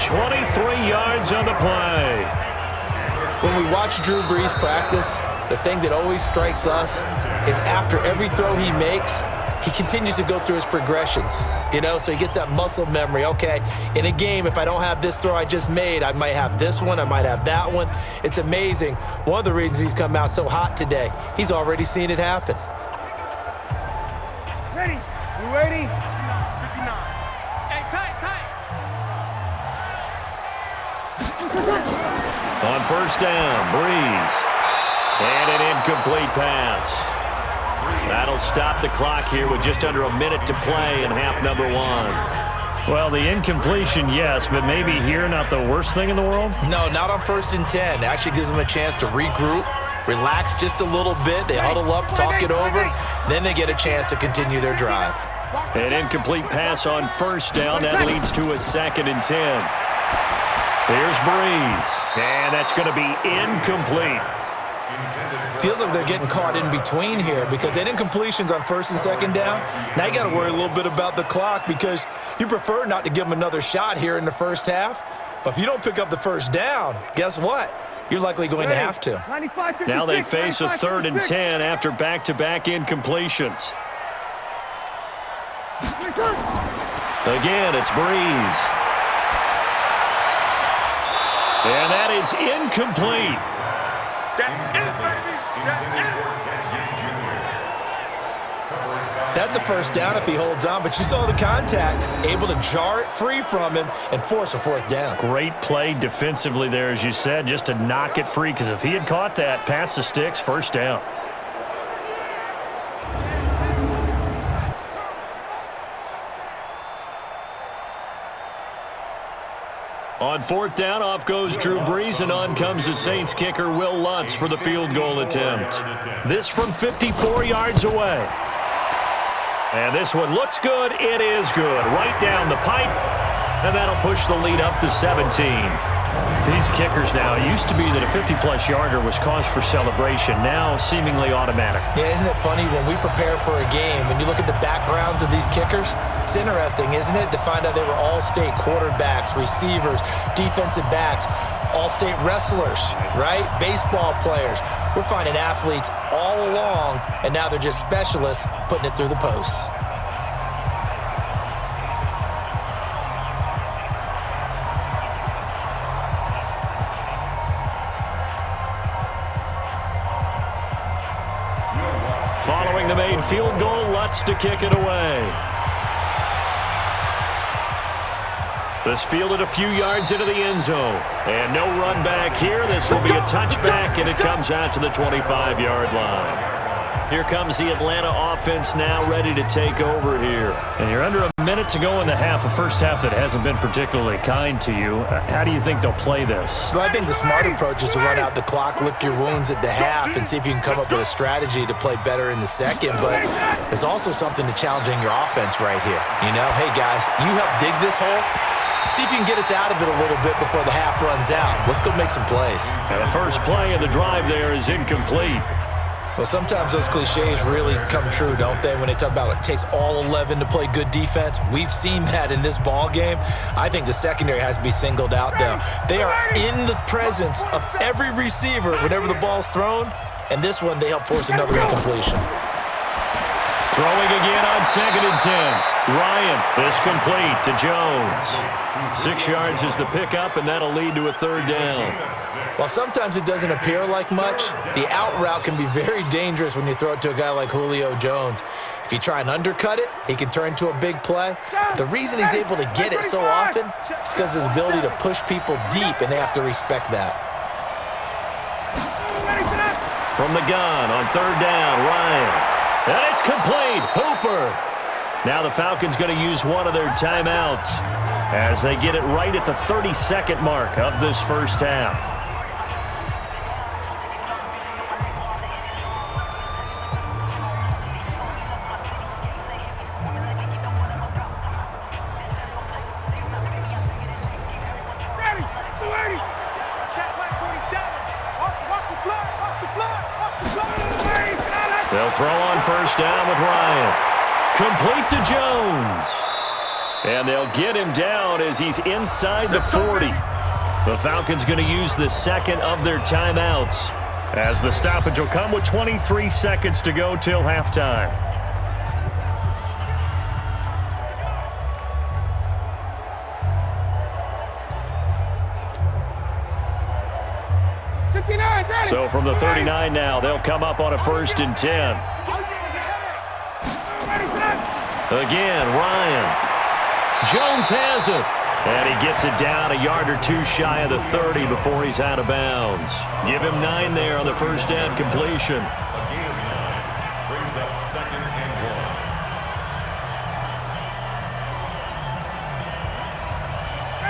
23 yards on the play. When we watch Drew Brees practice, the thing that always strikes us is after every throw he makes, he continues to go through his progressions, so he gets that muscle memory. Okay, in a game, if I don't have this throw I just made, I might have this one, I might have that one. It's amazing. One of the reasons he's come out so hot today, he's already seen it happen. Ready? You ready? 59. Hey, tight. On 1st down, Breeze. And an incomplete pass. That'll stop the clock here with just under a minute to play in half number 1. Well, the incompletion, yes, but maybe here not the worst thing in the world? No, not on 1st and 10. It actually gives them a chance to regroup, relax just a little bit. They huddle up, talk it over. Then they get a chance to continue their drive. An incomplete pass on 1st down. That leads to a 2nd and 10. Here's Breeze. And that's going to be incomplete. Feels like they're getting caught in between here because they had incompletions on 1st and 2nd down. Now you got to worry a little bit about the clock because you prefer not to give them another shot here in the first half. But if you don't pick up the 1st down, guess what? You're likely going to have to. Now they face a 3rd and 10 after back-to-back incompletions. Again, it's Breeze. And that is incomplete. That's a 1st down if he holds on, but you saw the contact, able to jar it free from him and force a 4th down. Great play defensively there, as you said, just to knock it free, because if he had caught that, past the sticks, 1st down. On 4th down, off goes Drew Brees, and on comes the Saints kicker, Will Lutz, for the field goal attempt. This from 54 yards away. And this one looks good. It is good. Right down the pipe. And that'll push the lead up to 17. These kickers now, it used to be that a 50-plus yarder was cause for celebration, now seemingly automatic. Yeah, isn't it funny when we prepare for a game, when you look at the backgrounds of these kickers, it's interesting, isn't it, to find out they were all-state quarterbacks, receivers, defensive backs, all-state wrestlers, right? Baseball players. We're finding athletes all along, and now they're just specialists putting it through the posts. Following the made field goal, Lutz to kick it away. This fielded a few yards into the end zone. And no run back here. This will be a touchback, and it comes out to the 25-yard line. Here comes the Atlanta offense now ready to take over here. And you're under a minute to go in the half, a first half that hasn't been particularly kind to you. How do you think they'll play this? Well, I think the smart approach is to run out the clock, lick your wounds at the half, and see if you can come up with a strategy to play better in the second. But there's also something to challenging your offense right here. You know, hey, guys, you help dig this hole. See if you can get us out of it a little bit before the half runs out. Let's go make some plays. And the first play of the drive there is incomplete. Well, sometimes those cliches really come true, don't they, when they talk about it takes all 11 to play good defense. We've seen that in this ball game. I think the secondary has to be singled out, though. They are in the presence of every receiver whenever the ball's thrown, and this one they help force another incompletion. Throwing again on 2nd and 10. Ryan, this complete to Jones. 6 yards is the pickup, and that'll lead to a 3rd down. While sometimes it doesn't appear like much, the out route can be very dangerous when you throw it to a guy like Julio Jones. If you try and undercut it, he can turn into a big play. The reason he's able to get it so often is because of his ability to push people deep, and they have to respect that. From the gun on 3rd down, Ryan. And it's complete. Hooper. Now the Falcons going to use one of their timeouts as they get it right at the 30-second mark of this first half. They'll throw on 1st down with Ryan. Complete to Jones. And they'll get him down as he's inside the 40. The Falcons going to use the 2nd of their timeouts as the stoppage will come with 23 seconds to go till halftime. So from the 39 now, they'll come up on a 1st and 10. Again, Ryan. Jones has it. And he gets it down a yard or two shy of the 30 before he's out of bounds. Give him 9 there on the 1st down completion. Brings up 2nd and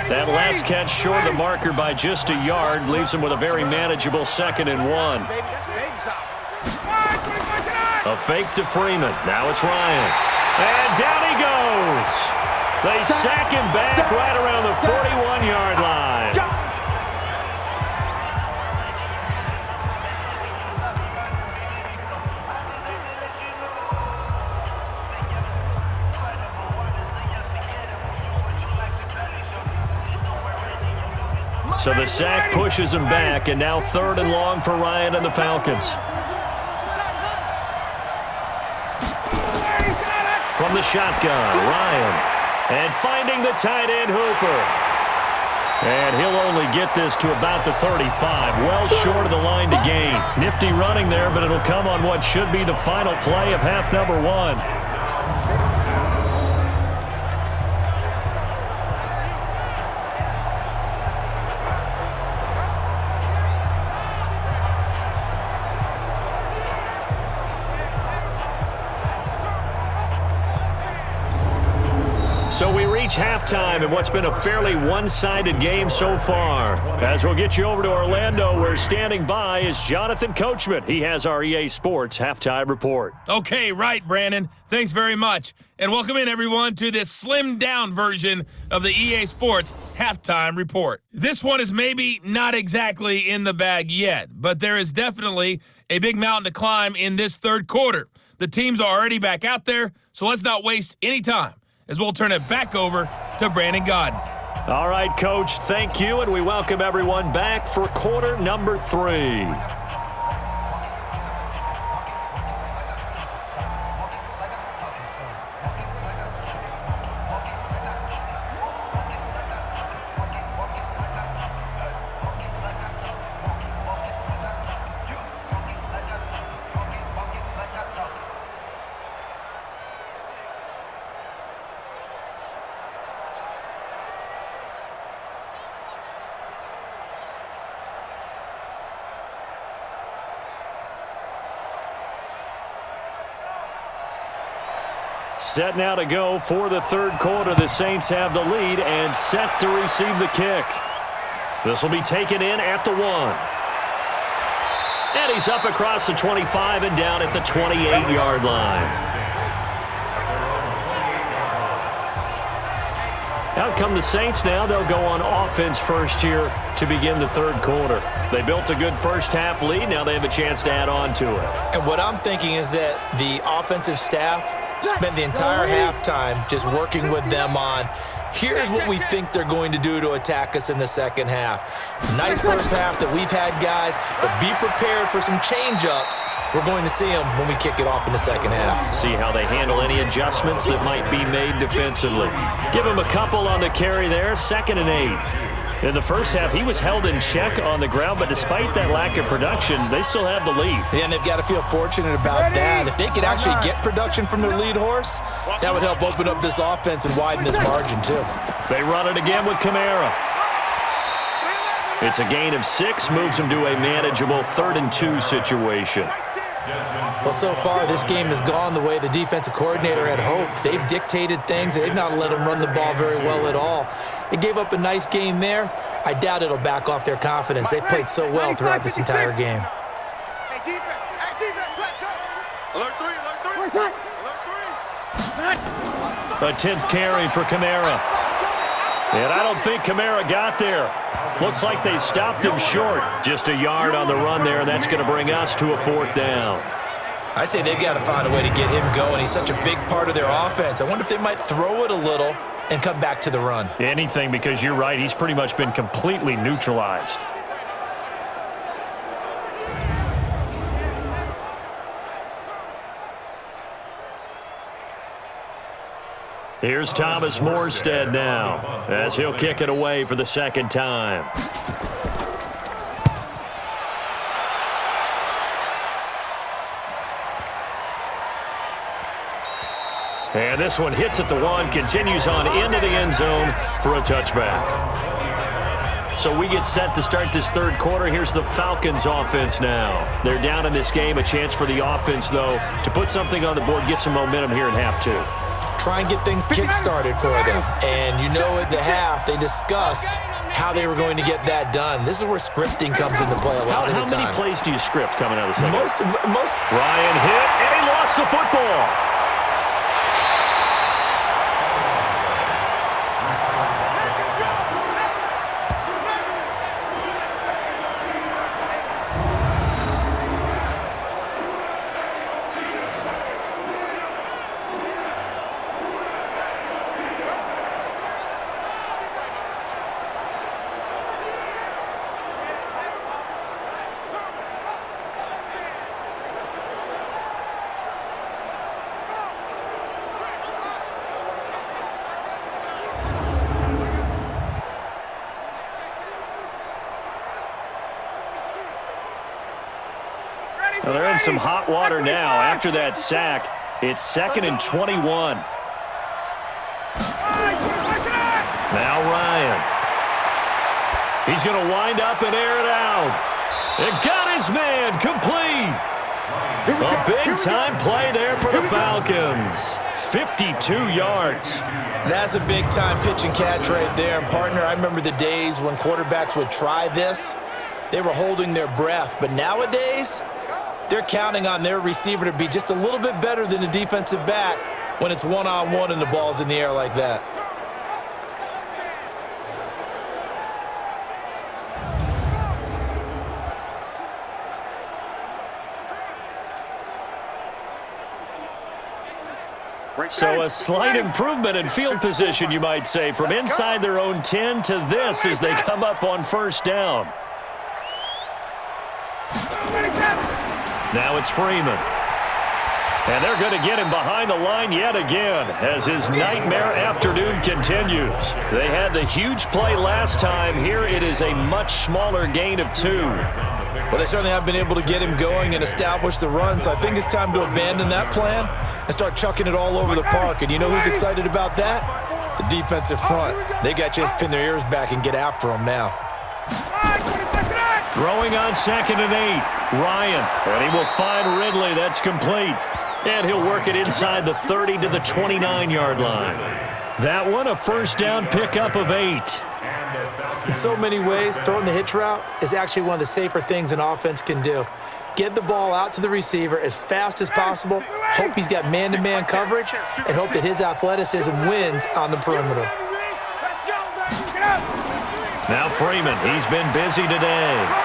1. That last catch short of the marker by just a yard leaves him with a very manageable 2nd and 1. A fake to Freeman. Now it's Ryan. And down he goes. They sack him back right around the 41-yard line. So the sack pushes him back, and now 3rd and long for Ryan and the Falcons. From the shotgun, Ryan. And finding the tight end, Hooper. And he'll only get this to about the 35, well short of the line to gain. Nifty running there, but it'll come on what should be the final play of half number 1. So we reach halftime in what's been a fairly one-sided game so far. As we'll get you over to Orlando, where standing by is Jonathan Coachman. He has our EA Sports halftime report. Okay, right, Brandon. Thanks very much. and welcome in, everyone, to this slimmed-down version of the EA Sports Halftime Report. This one is maybe not exactly in the bag yet, but there is definitely a big mountain to climb in this third quarter. The teams are already back out there, so let's not waste any time, as we'll turn it back over to Brandon Godden. All right, Coach, thank you, and we welcome everyone back for quarter number 3. Set now to go for the third quarter. The Saints have the lead and set to receive the kick. This will be taken in at the 1. And he's up across the 25 and down at the 28-yard line. Out come the Saints now. They'll go on offense first here to begin the third quarter. They built a good first half lead. Now they have a chance to add on to it. And what I'm thinking is that the offensive staff spent the entire halftime just working with them on, here's what we think they're going to do to attack us in the second half. Nice first half that we've had, guys, but be prepared for some change-ups. We're going to see them when we kick it off in the second half. See how they handle any adjustments that might be made defensively. Give them a couple on the carry there, 2nd and 8. In the first half, he was held in check on the ground, but despite that lack of production, they still have the lead. Yeah, and they've got to feel fortunate about that. If they could actually get production from their lead horse, that would help open up this offense and widen this margin, too. They run it again with Kamara. It's a gain of 6, moves them to a manageable 3rd and 2 situation. Well, so far, this game has gone the way the defensive coordinator had hoped. They've dictated things. They've not let them run the ball very well at all. They gave up a nice game there. I doubt it'll back off their confidence. They've played so well throughout this entire game. Hey, defense, let's go. Alert 3. A 10th carry for Kamara. And I don't think Kamara got there. Looks like they stopped him short. Just a yard on the run there, and that's going to bring us to a 4th down. I'd say they've got to find a way to get him going. He's such a big part of their offense. I wonder if they might throw it a little and come back to the run. Anything, because you're right. He's pretty much been completely neutralized. Here's Thomas Morstead now, as he'll kick it away for the 2nd time. And this one hits at the 1, continues on into the end zone for a touchback. So we get set to start this third quarter. Here's the Falcons offense now. They're down in this game. A chance for the offense, though, to put something on the board, get some momentum here in half 2. Try and get things kick-started for them. And you know at the half, they discussed how they were going to get that done. This is where scripting comes into play a lot of the time. How many plays do you script coming out of the second? Most. Ryan hit, and he lost the football. Well, they're in some hot water now. After that sack, it's 2nd and 21. Now Ryan. He's going to wind up and air it out. And got his man complete. A big-time play there for the Falcons. 52 yards. That's a big-time pitch and catch right there. And, partner, I remember the days when quarterbacks would try this. They were holding their breath. But nowadays, they're counting on their receiver to be just a little bit better than the defensive back when it's one-on-one and the ball's in the air like that. So a slight improvement in field position, you might say, from inside their own 10 to this as they come up on first down. Now it's Freeman. And they're going to get him behind the line yet again as his nightmare afternoon continues. They had the huge play last time. Here it is a much smaller gain of 2. Well, they certainly have been able to get him going and establish the run, so I think it's time to abandon that plan and start chucking it all over the park. And you know who's excited about that? The defensive front. They got to just pin their ears back and get after him now. Throwing on 2nd and 8. Ryan, and he will find Ridley. That's complete. And he'll work it inside the 30 to the 29-yard line. That one, a first down pickup of 8. In so many ways, throwing the hitch route is actually one of the safer things an offense can do. Get the ball out to the receiver as fast as possible, hope he's got man-to-man coverage, and hope that his athleticism wins on the perimeter. Now Freeman, he's been busy today.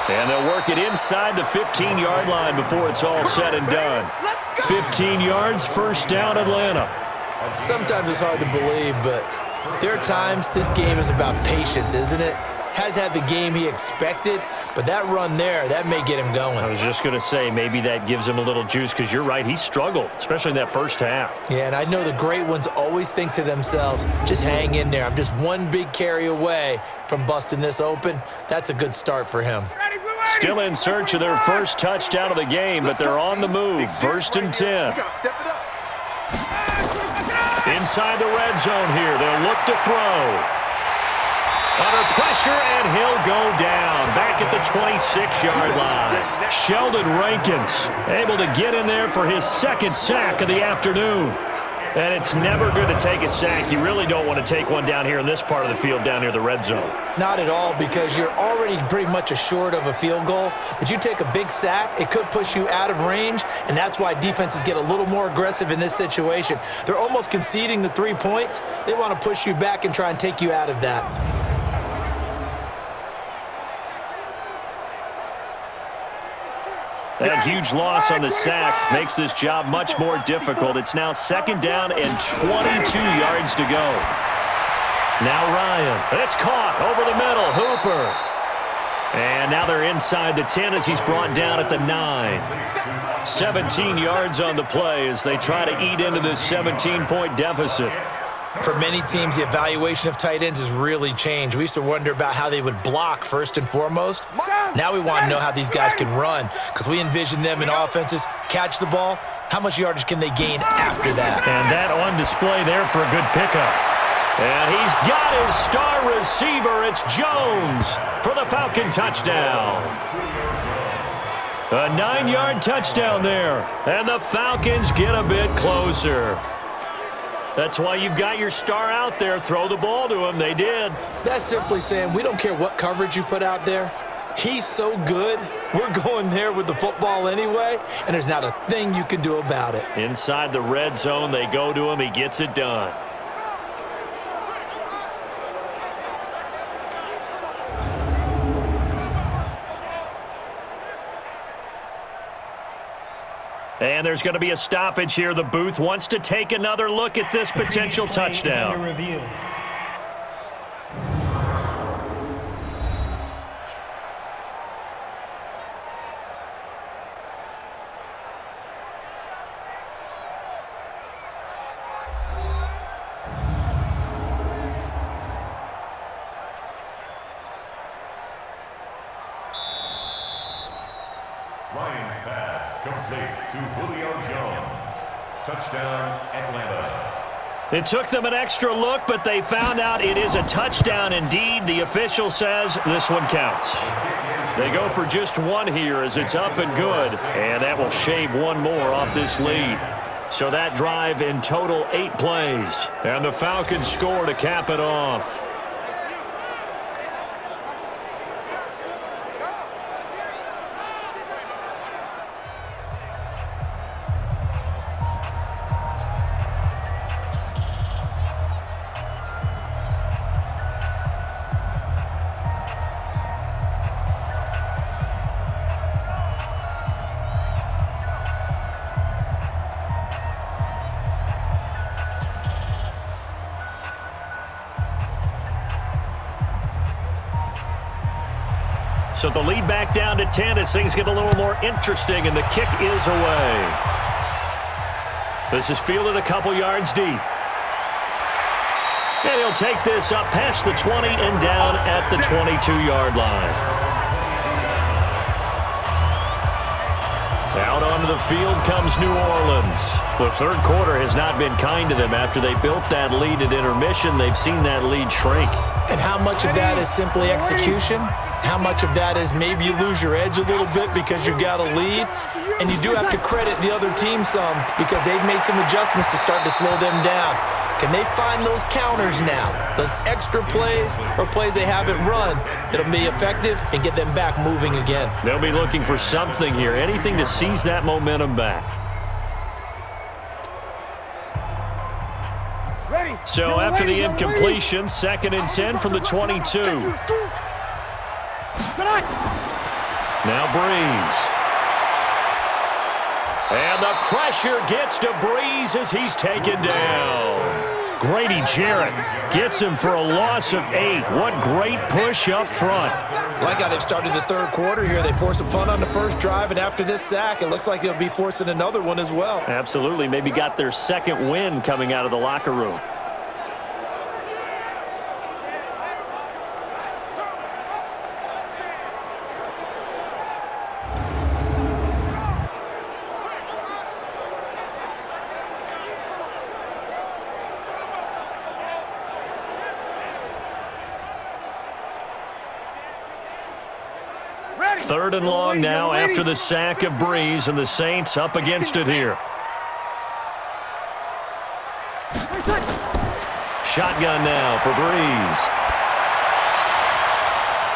And they'll work it inside the 15-yard line before it's all said and done. 15 yards, first down, Atlanta. Sometimes it's hard to believe, but there are times this game is about patience, isn't it? Has had the game he expected, but that run there, that may get him going. I was just going to say, maybe that gives him a little juice because you're right, he struggled, especially in that first half. Yeah, and I know the great ones always think to themselves, just hang in there. I'm just one big carry away from busting this open. That's a good start for him. Still in search of their first touchdown of the game, but they're on the move. 1st and 10. Inside the red zone here, they'll look to throw. Under pressure, and he'll go down. Back at the 26-yard line. Sheldon Rankins able to get in there for his 2nd sack of the afternoon. And it's never good to take a sack. You really don't want to take one down here in this part of the field, down near the red zone. Not at all, because you're already pretty much assured of a field goal. But you take a big sack, it could push you out of range, and that's why defenses get a little more aggressive in this situation. They're almost conceding the 3 points. They want to push you back and try and take you out of that. That huge loss on the sack makes this job much more difficult. It's now 2nd down and 22 yards to go. Now Ryan. It's caught over the middle. Hooper. And now they're inside the 10 as he's brought down at the 9. 17 yards on the play as they try to eat into this 17-point deficit. For many teams, the evaluation of tight ends has really changed. We used to wonder about how they would block first and foremost. Now we want to know how these guys can run, because we envision them in offenses catch the ball. How much yardage can they gain after that? And that on display there for a good pickup. And he's got his star receiver. It's Jones for the Falcon touchdown. A 9-yard touchdown there. And the Falcons get a bit closer. That's why you've got your star out there. Throw the ball to him. They did. That's simply saying we don't care what coverage you put out there. He's so good, we're going there with the football anyway, and there's not a thing you can do about it. Inside the red zone, they go to him. He gets it done. And there's going to be a stoppage here. The booth wants to take another look at this potential touchdown. Under review. Ryan's pass complete to Julio Jones. Touchdown, Atlanta. It took them an extra look, but they found out it is a touchdown indeed. The official says this one counts. They go for just one here as it's up and good, and that will shave one more off this lead. So that drive in total 8 plays, and the Falcons score to cap it off. So the lead back down to 10 as things get a little more interesting, and the kick is away. This is fielded a couple yards deep. And he'll take this up past the 20 and down at the 22-yard line. Out onto the field comes New Orleans. The third quarter has not been kind to them. After they built that lead at intermission, they've seen that lead shrink. And how much of that is simply execution? How much of that is maybe you lose your edge a little bit because you've got a lead? And you do have to credit the other team some because they've made some adjustments to start to slow them down. Can they find those counters now, those extra plays or plays they haven't run that'll be effective and get them back moving again? They'll be looking for something here, anything to seize that momentum back. So after the incompletion, 2nd and 10 from the 22. Now Breeze. And the pressure gets to Breeze as he's taken down. Grady Jarrett gets him for a loss of 8. What great push up front. Like how they've started the third quarter here. They force a punt on the first drive, and after this sack, it looks like they'll be forcing another one as well. Absolutely. Maybe got their second win coming out of the locker room. Third and long now after the sack of Breeze, and the Saints up against it here. Shotgun now for Breeze.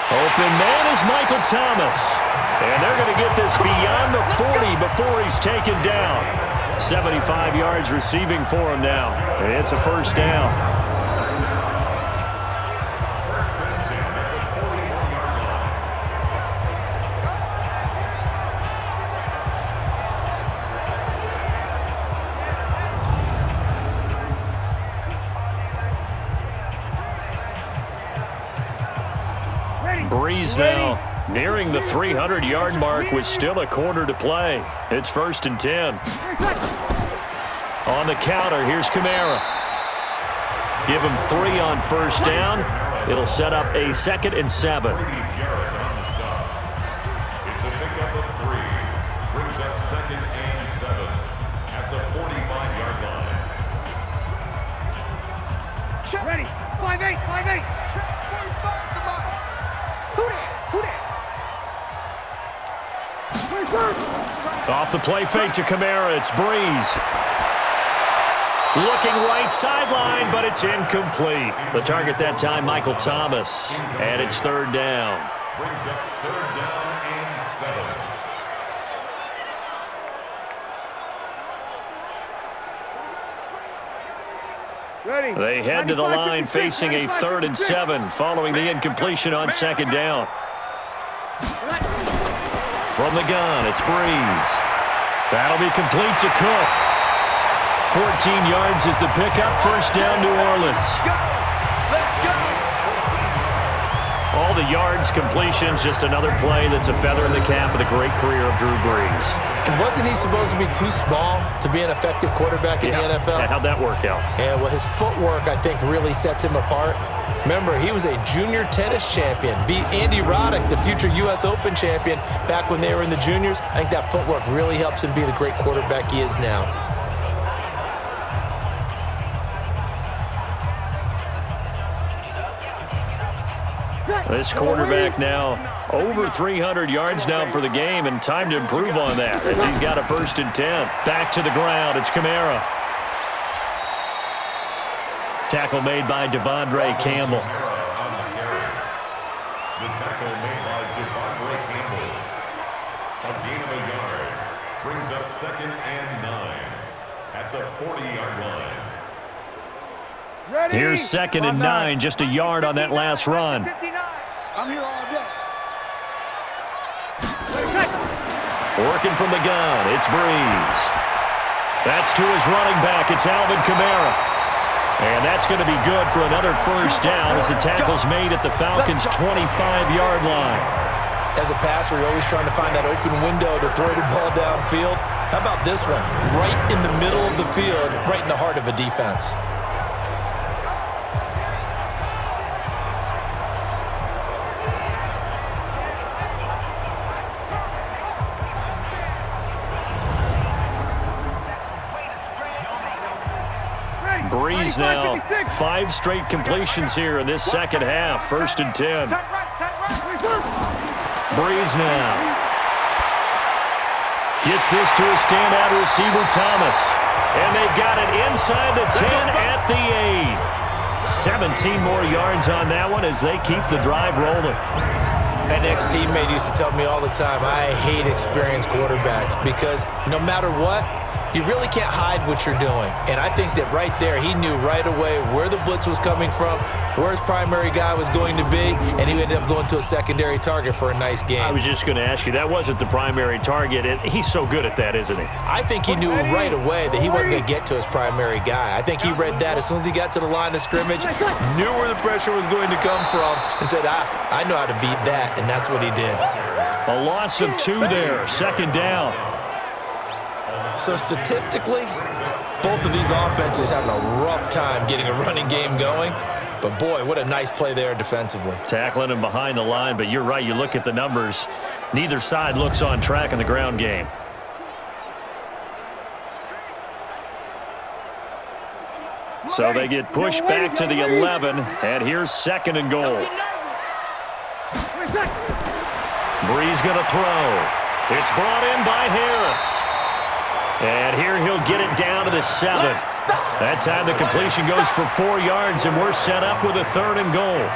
Open man is Michael Thomas. And they're going to get this beyond the 40 before he's taken down. 75 yards receiving for him now. And it's a first down. Breeze now nearing the 300-yard mark with still a quarter to play. It's 1st and 10. On the counter, here's Kamara. Give him 3 on first down. It'll set up a 2nd and 7. It's a pickup of 3. Brings up 2nd and 7 at the 45-yard line. Ready. 5-8, 5-8. Check 45. Come on. Who that? Off the play fake to Kamara, it's Breeze. Looking right sideline, but it's incomplete. The target that time, Michael Thomas. And it's 3rd down. Brings up 3rd down and 7. They head to the line facing a 3rd and 7 following the incompletion on 2nd down. From the gun, it's Breeze. That'll be complete to Cook. 14 yards is the pickup. First down, New Orleans. All the yards, completions, just another play that's a feather in the cap of the great career of Drew Brees. And wasn't he supposed to be too small to be an effective quarterback in the NFL? Yeah, how'd that work out? Yeah, well, his footwork, I think, really sets him apart. Remember, he was a junior tennis champion, beat Andy Roddick, the future U.S. Open champion, back when they were in the juniors. I think that footwork really helps him be the great quarterback he is now. This quarterback now over 300 yards now for the game, and time to improve on that as he's got a 1st and 10. Back to the ground, it's Kamara. Tackle made by Devondre Campbell. The tackle made by Devondre Campbell. A gain of a yard. Brings up 2nd and 9 at the 40-yard line. Here's 2nd and 9, just a yard on that last run. I'm here all day. Working from the gun, it's Breeze. That's to his running back, it's Alvin Kamara. And that's going to be good for another first down as the tackle's made at the Falcons' 25-yard line. As a passer, you're always trying to find that open window to throw the ball downfield. How about this one? Right in the middle of the field, right in the heart of a defense. Breeze now, 5 straight completions here in this second half. 1st and 10. Breeze now. Gets this to a standout receiver, Thomas. And they've got it inside the 10 at the 8. 17 more yards on that one as they keep the drive rolling. An ex-teammate used to tell me all the time, I hate experienced quarterbacks because no matter what, you really can't hide what you're doing. And I think that right there, he knew right away where the blitz was coming from, where his primary guy was going to be, and he ended up going to a secondary target for a nice game. I was just going to ask you, that wasn't the primary target. He's so good at that, isn't he? I think he knew right away that he wasn't going to get to his primary guy. I think he read that as soon as he got to the line of scrimmage, knew where the pressure was going to come from, and said, I know how to beat that, and that's what he did. A loss of 2 there, 2nd down. So statistically, both of these offenses having a rough time getting a running game going. But boy, what a nice play there defensively. Tackling him behind the line, but you're right, you look at the numbers. Neither side looks on track in the ground game. So they get pushed back to the 11, and here's 2nd and goal. Breeze going to throw. It's brought in by Harris. And here he'll get it down to the 7. That time the completion goes for 4 yards, and we're set up with a 3rd and goal.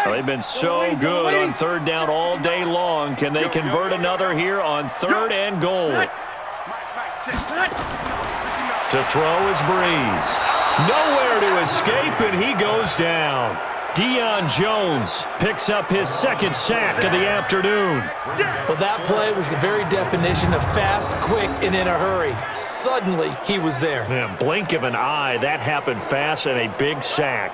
They've been so good on 3rd down all day long. Can they convert another here on 3rd and goal? To throw is Breeze. Nowhere to escape, and he goes down. Deion Jones picks up his 2nd sack of the afternoon. Well, that play was the very definition of fast, quick, and in a hurry. Suddenly, he was there. Yeah, blink of an eye, that happened fast, and a big sack.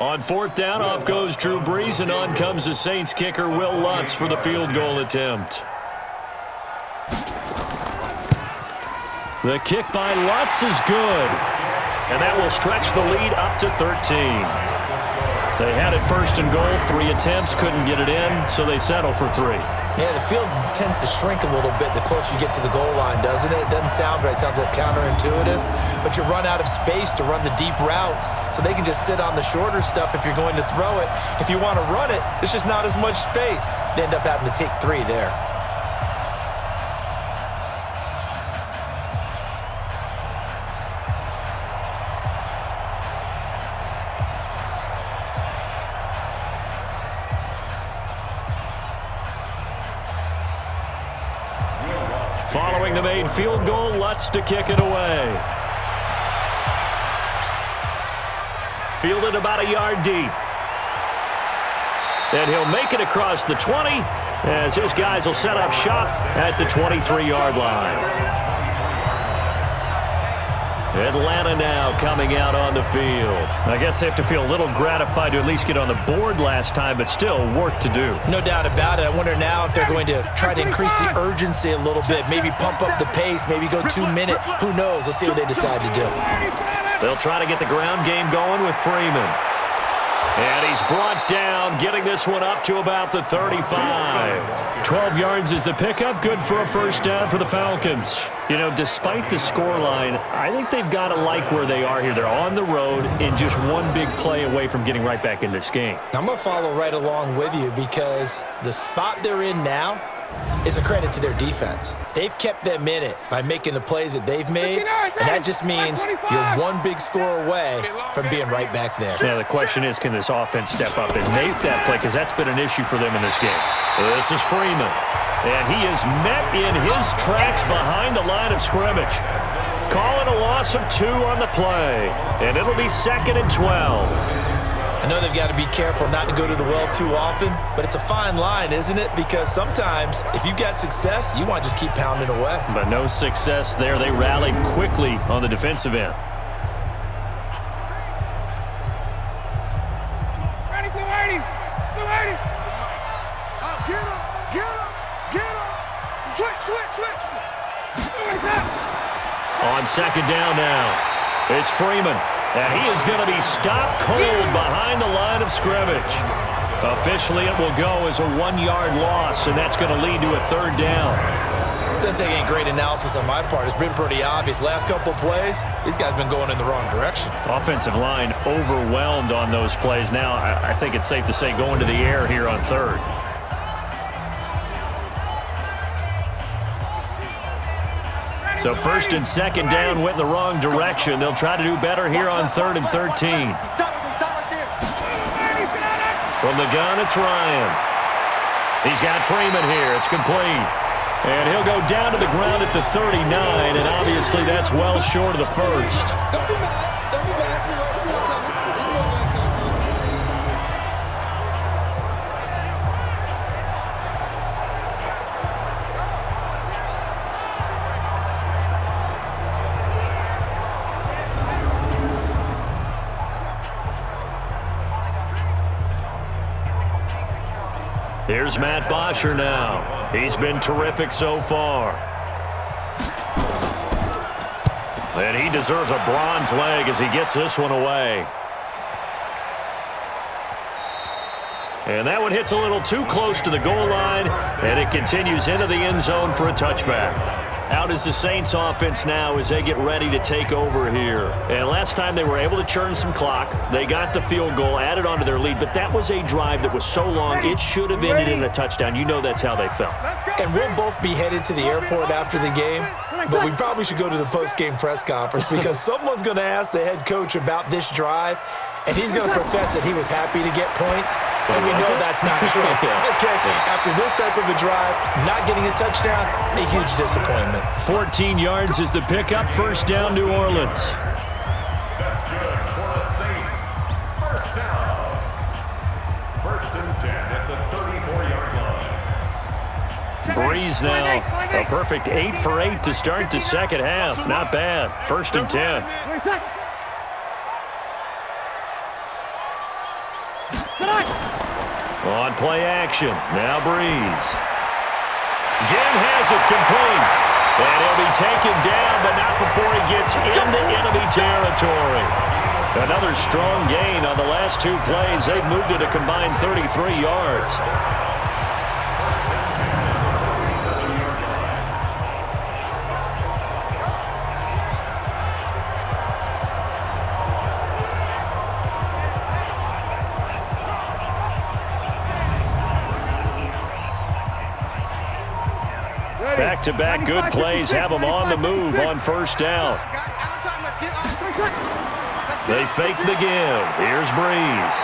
On 4th down, off goes Drew Brees, and on comes the Saints kicker, Will Lutz, for the field goal attempt. The kick by Lutz is good, and that will stretch the lead up to 13. They had it 1st and goal, 3 attempts, couldn't get it in, so they settle for 3. Yeah, the field tends to shrink a little bit the closer you get to the goal line, doesn't it? It doesn't sound right. It sounds a little counterintuitive. But you run out of space to run the deep routes, so they can just sit on the shorter stuff if you're going to throw it. If you want to run it, there's just not as much space. They end up having to take 3 there. Following the made field goal, Lutz to kick it away. Fielded about a yard deep. And he'll make it across the 20 as his guys will set up shop at the 23-yard line. Atlanta now coming out on the field. I guess they have to feel a little gratified to at least get on the board last time, but still work to do. No doubt about it. I wonder now if they're going to try to increase the urgency a little bit, maybe pump up the pace, maybe go 2-minute. Who knows? Let's see what they decide to do. They'll try to get the ground game going with Freeman. And he's brought down, getting this one up to about the 35. 12 yards is the pickup, good for a 1st down for the Falcons. You know, despite the scoreline, I think they've got to like where they are here. They're on the road and just one big play away from getting right back in this game. I'm going to follow right along with you because the spot they're in now, is a credit to their defense. They've kept them in it by making the plays that they've made, and that just means you're one big score away from being right back there. Now, the question is, can this offense step up and make that play? Because that's been an issue for them in this game. This is Freeman, and he is met in his tracks behind the line of scrimmage. Calling a loss of 2 on the play, and it'll be 2nd and 12. I know they've got to be careful not to go to the well too often, but it's a fine line, isn't it? Because sometimes if you got success, you want to just keep pounding away. But no success there. They rallied quickly on the defensive end. Ready, 280. 280. Get him. Get him. Get him. Switch. On 2nd down now, it's Freeman. And he is going to be stopped cold behind the line of scrimmage. Officially, it will go as a 1-yard loss, and that's going to lead to a 3rd down. Doesn't take any great analysis on my part. It's been pretty obvious. Last couple of plays, these guys been going in the wrong direction. Offensive line overwhelmed on those plays. Now, I think it's safe to say going to the air here on 3rd. So 1st and 2nd down went in the wrong direction. They'll try to do better here on 3rd and 13. From the gun, it's Ryan. He's got Freeman here. It's complete. And he'll go down to the ground at the 39, and obviously that's well short of the 1st. Don't be mad. Don't be mad. Here's Matt Bosher now. He's been terrific so far. And he deserves a bronze leg as he gets this one away. And that one hits a little too close to the goal line, and it continues into the end zone for a touchback. Out is the Saints offense now as they get ready to take over here. And last time they were able to churn some clock. They got the field goal, added on to their lead, but that was a drive that was so long it should have ended in a touchdown. You know that's how they felt. And we'll both be headed to the airport after the game, but we probably should go to the post-game press conference because someone's going to ask the head coach about this drive, and he's going to profess that he was happy to get points, and we know that's not true. Okay, after this type of a drive, not getting a touchdown, a huge disappointment. 14 yards is the pickup. 1st down, New Orleans. That's good for the Saints. 1st down. 1st and 10 at the 34-yard line. Breeze now. A perfect 8 for 8 to start the 2nd half. Not bad. 1st and 10. On play action. Now Breeze. Again has it complete. And he'll be taken down, but not before he gets into enemy territory. Another strong gain on the last 2 plays. They've moved it a combined 33 yards. Back-to-back good plays have them on the move on 1st down. They fake the give. Here's Breeze.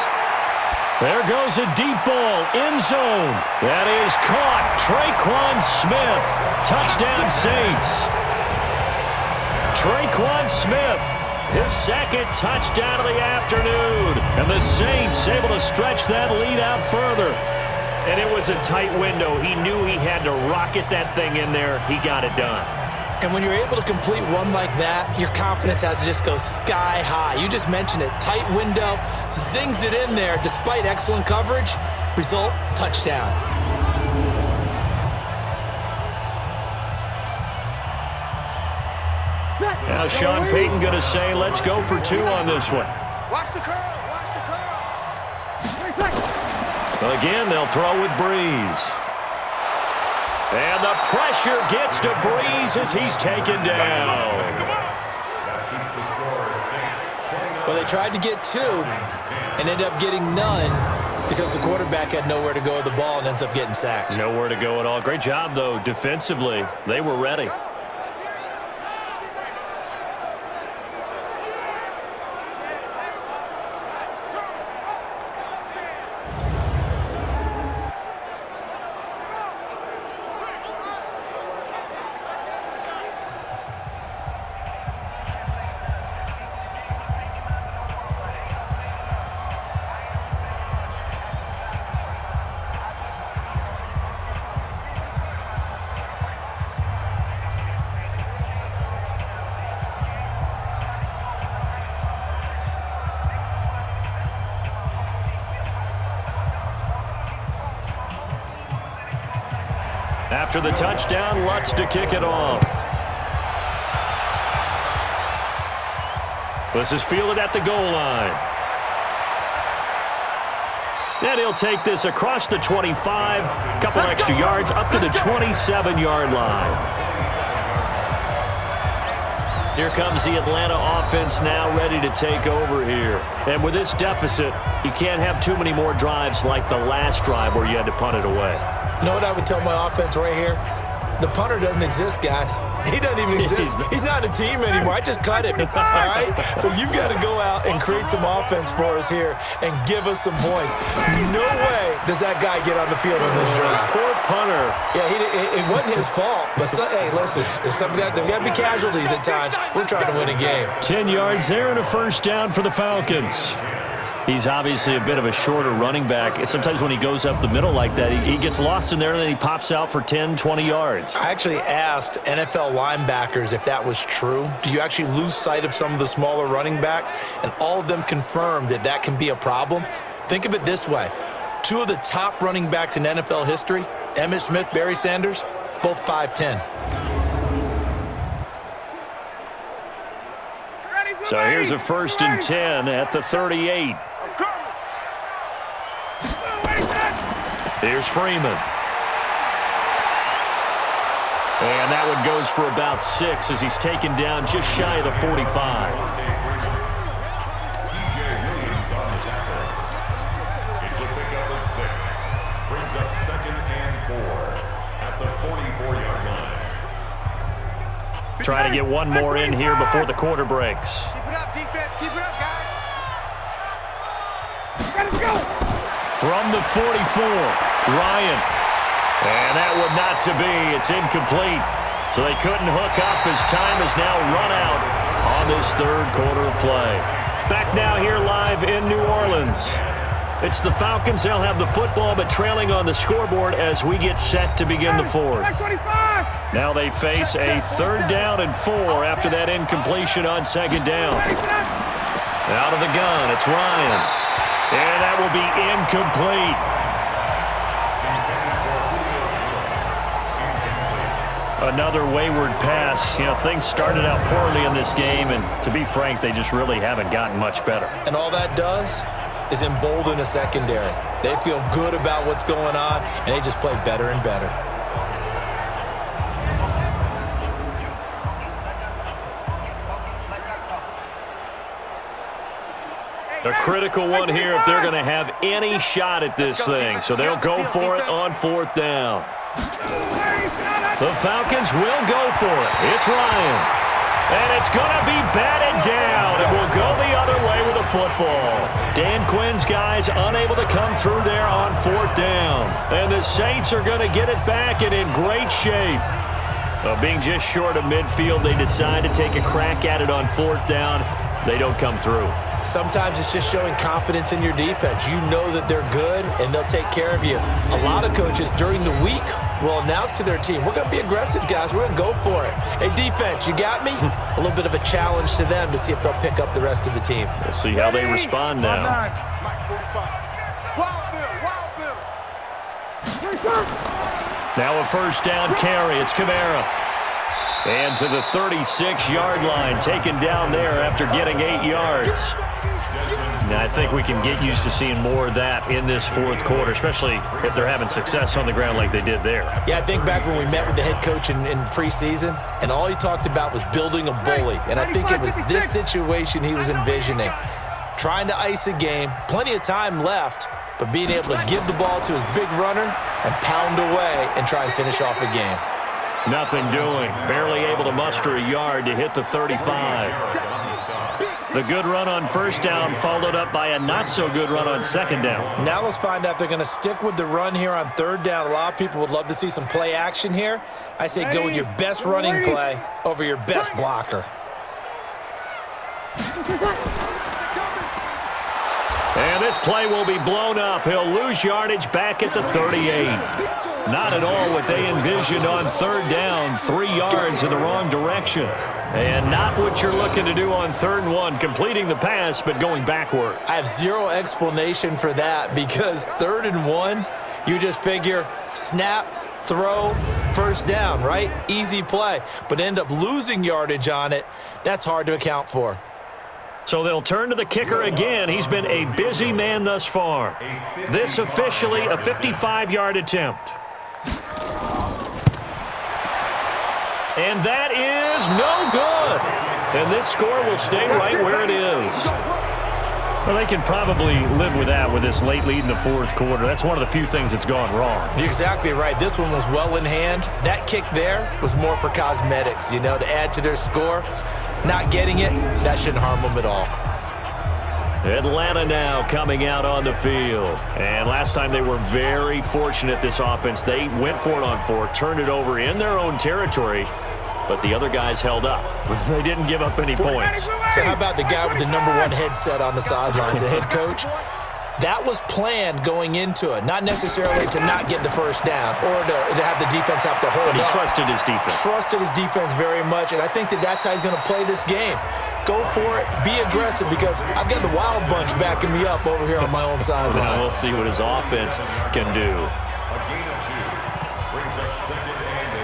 There goes a deep ball. End zone. That is caught. Traquan Smith. Touchdown Saints. Traquan Smith. His 2nd touchdown of the afternoon. And the Saints able to stretch that lead out further. And it was a tight window. He knew he had to rocket that thing in there. He got it done. And when you're able to complete one like that, your confidence has to just go sky high. You just mentioned it. Tight window, zings it in there despite excellent coverage. Result, touchdown. Now Sean Payton going to say, let's go for 2 on this one. Watch the curl. Watch the curls. Again, they'll throw with Breeze. And the pressure gets to Breeze as he's taken down. Well, they tried to get 2 and ended up getting none Because the quarterback had nowhere to go with the ball and ends up getting sacked. Nowhere to go at all. Great job, though, defensively. They were ready. After the touchdown, Lutz to kick it off. This is fielded at the goal line. And he'll take this across the 25, couple extra yards up to the 27-yard line. Here comes the Atlanta offense now ready to take over here. And with this deficit, you can't have too many more drives like the last drive where you had to punt it away. You know what I would tell my offense right here? The punter doesn't exist, guys. He doesn't even exist. He's not a team anymore. I just cut him, all right? So you've got to go out and create some offense for us here and give us some points. No way does that guy get on the field on this drive. Poor punter. Yeah, it wasn't his fault. But, hey, listen, there's got to be casualties at times. We're trying to win a game. 10 yards there and a first down for the Falcons. He's obviously a bit of a shorter running back. Sometimes when he goes up the middle like that, he gets lost in there and then he pops out for 10, 20 yards. I actually asked NFL linebackers if that was true. Do you actually lose sight of some of the smaller running backs? And all of them confirmed that that can be a problem. Think of it this way. Two of the top running backs in NFL history, Emmitt Smith, Barry Sanders, both 5'10". So here's a 1st and 10 at the 38. Here's Freeman. And that one goes for about 6 as he's taken down just shy of the 45. It's a pickup of 6. Brings up 2nd and 4 at the 44-yard line. Trying to get one more in here before the quarter breaks. Keep it up, defense. Keep it up, guys. Gotta go. From the 44, Ryan. And that would not to be. It's incomplete. So they couldn't hook up as time is now run out on this 3rd quarter of play. Back now here live in New Orleans. It's the Falcons. They'll have the football, but trailing on the scoreboard as we get set to begin the 4th. Now they face a 3rd down and 4 after that incompletion on 2nd down. Out of the gun, it's Ryan. And that will be incomplete. Another wayward pass. You know, things started out poorly in this game, and to be frank, they just really haven't gotten much better. And all that does is embolden a secondary. They feel good about what's going on, and they just play better and better. A critical one here if they're going to have any shot at this thing. So they'll go for it on 4th down. The Falcons will go for it. It's Ryan. And it's going to be batted down. It will go the other way with the football. Dan Quinn's guys unable to come through there on 4th down. And the Saints are going to get it back and in great shape. Being just short of midfield, they decide to take a crack at it on 4th down. They don't come through. Sometimes it's just showing confidence in your defense. You know that they're good, and they'll take care of you. A lot of coaches during the week will announce to their team, we're going to be aggressive, guys. We're going to go for it. Hey, defense, you got me? A little bit of a challenge to them to see if they'll pick up the rest of the team. We'll see how they respond now. Now a 1st down carry. It's Kamara. And to the 36-yard line, taken down there after getting 8 yards. Now, I think we can get used to seeing more of that in this 4th quarter, especially if they're having success on the ground like they did there. Yeah, I think back when we met with the head coach in preseason, and all he talked about was building a bully. And I think it was this situation he was envisioning. Trying to ice a game, plenty of time left, but being able to give the ball to his big runner and pound away and try and finish off a game. Nothing doing. Barely able to muster a yard to hit the 35. The good run on first down followed up by a not-so-good run on second down. Now let's find out if they're going to stick with the run here on third down. A lot of people would love to see some play action here. I say go with your best running play over your best blocker. And this play will be blown up. He'll lose yardage back at the 38. Not at all what they envisioned on third down. 3 yards in the wrong direction. And not what you're looking to do on 3rd and 1, completing the pass but going backward. I have zero explanation for that because 3rd and 1, you just figure snap, throw, first down, right? Easy play. But end up losing yardage on it. That's hard to account for. So they'll turn to the kicker again. He's been a busy man thus far. This officially a 55-yard attempt. And that is no good. And this score will stay right where it is. Well, they can probably live with that with this late lead in the 4th quarter. That's one of the few things that's gone wrong. You're exactly right. This one was well in hand. That kick there was more for cosmetics, to add to their score. Not getting it, that shouldn't harm them at all. Atlanta now coming out on the field. And last time they were very fortunate, this offense. They went for it on 4, turned it over in their own territory, but the other guys held up. They didn't give up any points. So how about the guy with the #1 headset on the sidelines, the head coach? That was planned going into it, not necessarily to not get the first down or to have the defense have to hold up. But he trusted his defense. Trusted his defense very much, and I think that's how he's going to play this game. Go for it. Be aggressive because I've got the Wild Bunch backing me up over here on my own sideline. Now we'll see what his offense can do. A gain of 2 brings up 2nd and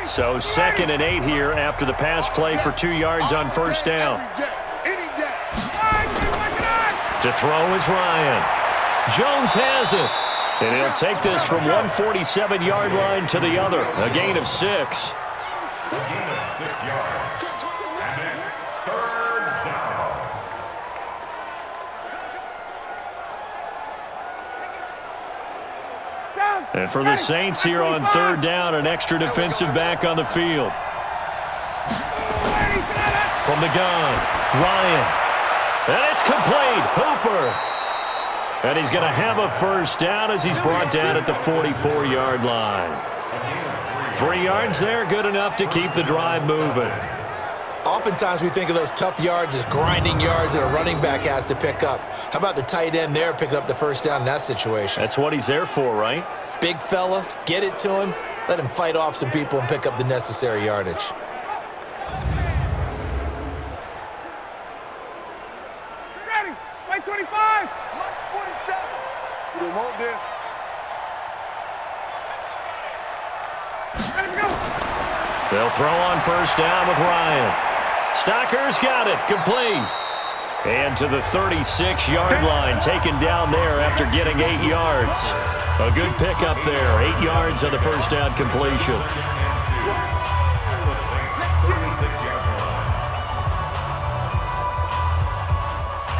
8. So 2nd and 8 here after the pass play for 2 yards on first down. To throw is Ryan. Jones has it. And he'll take this from 147-yard line to the other. A gain of 6. A gain of 6 yards. And it's 3rd down. And for the Saints here on 3rd down, an extra defensive back on the field. From the gun, Ryan. And it's complete. Hooper. And he's going to have a first down as he's brought down at the 44-yard line. 3 yards there, good enough to keep the drive moving. Oftentimes we think of those tough yards as grinding yards that a running back has to pick up. How about the tight end there picking up the first down in that situation? That's what he's there for, right? Big fella, get it to him, let him fight off some people and pick up the necessary yardage. Ready, play 25. March 47. We want this. Ready to go. They'll throw on first down with Ryan. Stocker's got it, complete. And to the 36-yard line, taken down there after getting 8 yards. A good pickup there, 8 yards on the first down completion.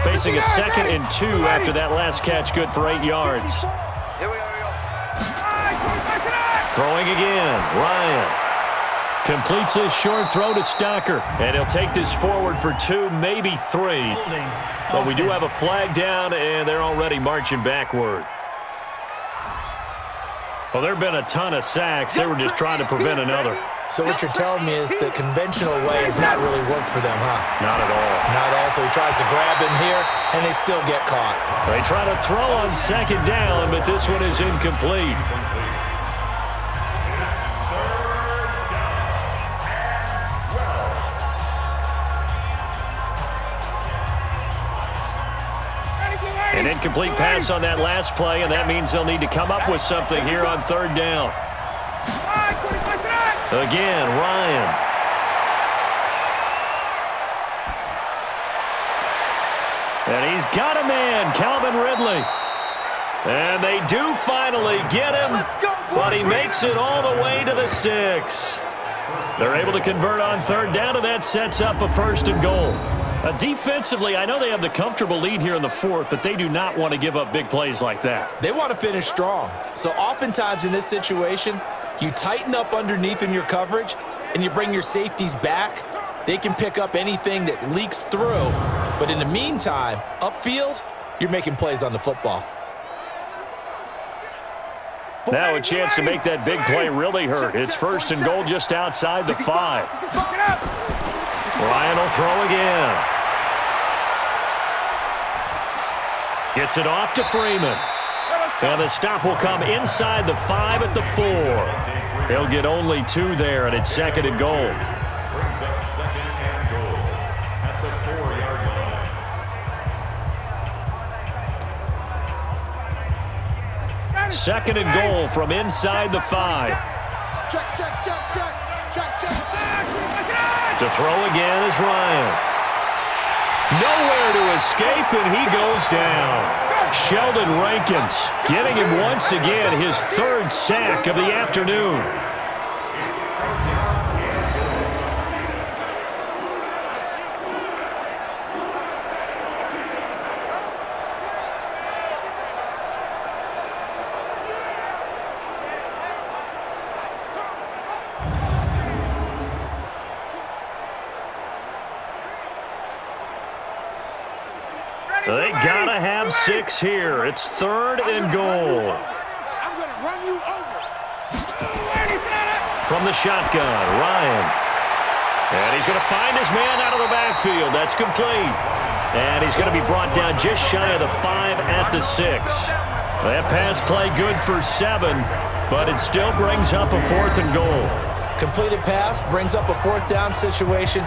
Facing a 2nd and 2 after that last catch, good for 8 yards. Here we go. Throwing again, Ryan. Completes his short throw to Stocker. And he'll take this forward for 2, maybe 3. But we do have a flag down, and they're already marching backward. Well, there have been a ton of sacks. They were just trying to prevent another. So what you're telling me is the conventional way has not really worked for them, huh? Not at all. Not at all. So he tries to grab him here, and they still get caught. They try to throw on 2nd down, but this one is incomplete. An incomplete pass on that last play, and that means they'll need to come up with something here on 3rd down. Again, Ryan. And he's got a man, Calvin Ridley. And they do finally get him, but he makes it all the way to the 6. They're able to convert on 3rd down, and that sets up a 1st and goal. Defensively, I know they have the comfortable lead here in the fourth, but they do not want to give up big plays like that. They want to finish strong. So oftentimes in this situation, you tighten up underneath in your coverage, and you bring your safeties back. They can pick up anything that leaks through. But in the meantime, upfield, you're making plays on the football. Now a chance to make that big play really hurt. It's 1st and goal just outside the 5. Ryan will throw again. Gets it off to Freeman. And the stop will come inside the 5 at the 4. He'll get only 2 there, and it's 2nd and goal. Brings up 2nd and goal at the 4-yard line. 2nd and goal from inside the 5. To throw again is Ryan. Nowhere to escape, and he goes down. Sheldon Rankins getting him once again his 3rd sack of the afternoon. They gotta have 6 here. It's 3rd and goal. I'm going to run you over. From the shotgun, Ryan. And he's going to find his man out of the backfield. That's complete. And he's going to be brought down just shy of the 5 at the 6. That pass play good for 7, but it still brings up a 4th and goal. Completed pass brings up a 4th down situation.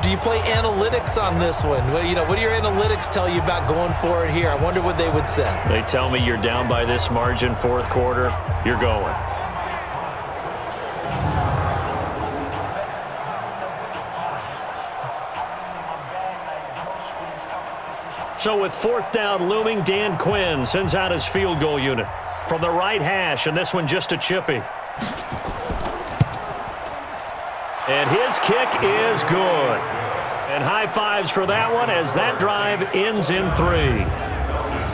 Do you play analytics on this one? Well, what do your analytics tell you about going for it here? I wonder what they would say. They tell me you're down by this margin 4th quarter, you're going. So with 4th down looming, Dan Quinn sends out his field goal unit from the right hash, and this one just a chippy. And his kick is good. And high fives for that one as that drive ends in 3.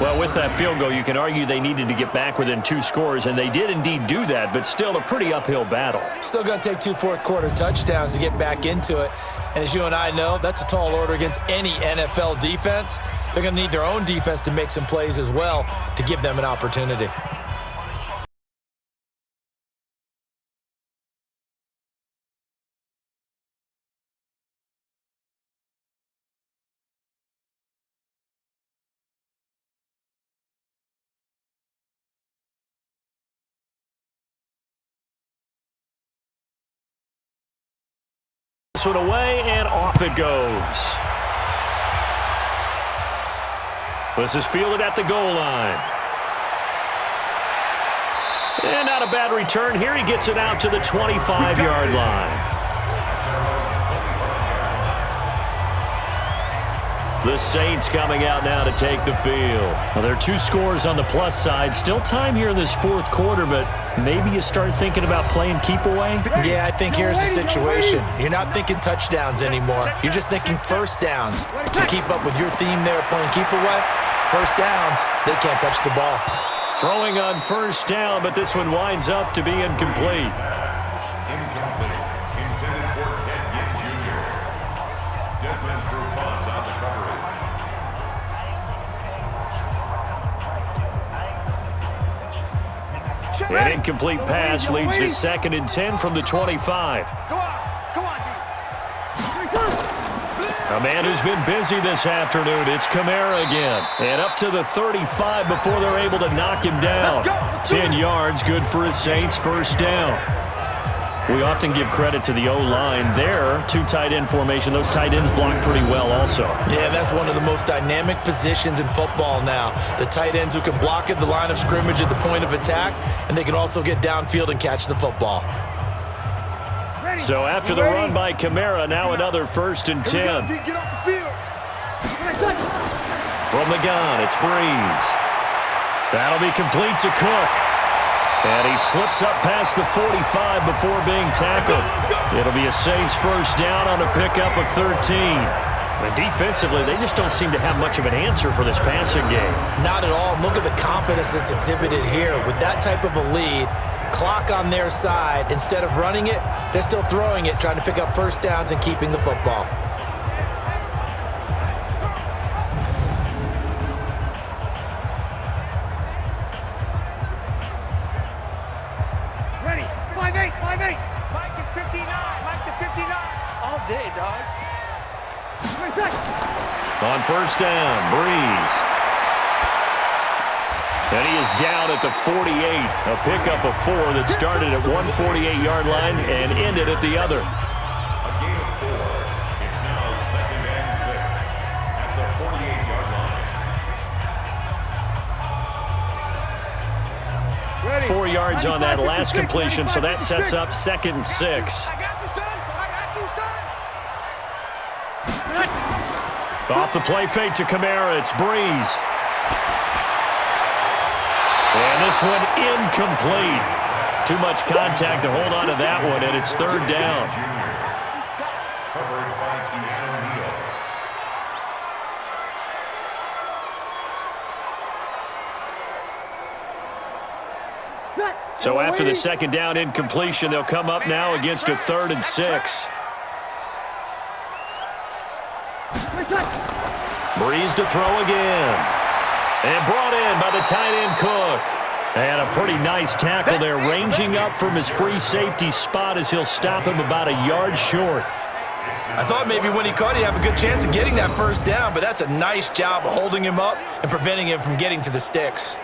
Well, with that field goal, you can argue they needed to get back within 2 scores, and they did indeed do that, but still a pretty uphill battle. Still going to take 2 fourth-quarter touchdowns to get back into it. And as you and I know, that's a tall order against any NFL defense. They're going to need their own defense to make some plays as well to give them an opportunity. This one away, and off it goes. This is fielded at the goal line. And not a bad return here. He gets it out to the 25-yard line. The Saints coming out now to take the field. Well, there are 2 scores on the plus side. Still time here in this 4th quarter, but maybe you start thinking about playing keep away? Yeah, I think here's the situation. You're not thinking touchdowns anymore. You're just thinking first downs. To keep up with your theme there, playing keep away, first downs, they can't touch the ball. Throwing on 1st down, but this one winds up to be incomplete. Incomplete. Intended for Ted Ginn Jr. Desmond Trufant on the coverage. An incomplete pass leads to 2nd and 10 from the 25. Come on, D. A man who's been busy this afternoon. It's Kamara again. And up to the 35 before they're able to knock him down. 10 yards, good for his Saints, 1st down. We often give credit to the O-line there. 2 tight end formation. Those tight ends block pretty well also. Yeah, that's one of the most dynamic positions in football now. The tight ends who can block at the line of scrimmage at the point of attack, and they can also get downfield and catch the football. So after the run by Kamara, now another 1st and 10. Get off the field. From the gun, it's Breeze. That'll be complete to Cook. And he slips up past the 45 before being tackled. It'll be a Saints 1st down on a pickup of 13. And defensively, they just don't seem to have much of an answer for this passing game. Not at all. Look at the confidence that's exhibited here. With that type of a lead, clock on their side, instead of running it, they're still throwing it, trying to pick up first downs and keeping the football. Ready. 5-8, 5-8. Mike is 59. Mike to 59. All day, dog. On first down, Breeze. And he is down at the 48. A pickup of 4 that started at 148-yard line and ended at the other. A gain of 4. It's now 2nd and 6 at the 48-yard line. 4 yards on that last completion, so that sets up 2nd and 6. I got you, son. I got you, son. Off the play fake to Kamara, it's Breeze. And this one incomplete. Too much contact to hold on to that one, and it's 3rd down. Coverage by Keanu Neal. So after the 2nd down incompletion, they'll come up now against a 3rd and 6. Breeze to throw again. And brought in by the tight end Cook. And a pretty nice tackle there, ranging up from his free safety spot as he'll stop him about a yard short. I thought maybe when he caught it, he'd have a good chance of getting that first down, but that's a nice job of holding him up and preventing him from getting to the sticks.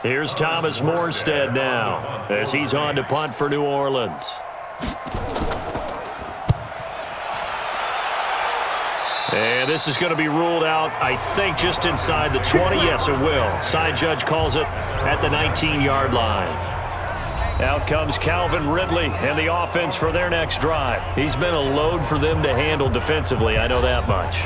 Here's Thomas Morstead now as he's on to punt for New Orleans. And this is going to be ruled out, I think, just inside the 20. Yes, it will. Side judge calls it at the 19-yard line. Out comes Calvin Ridley and the offense for their next drive. He's been a load for them to handle defensively, I know that much.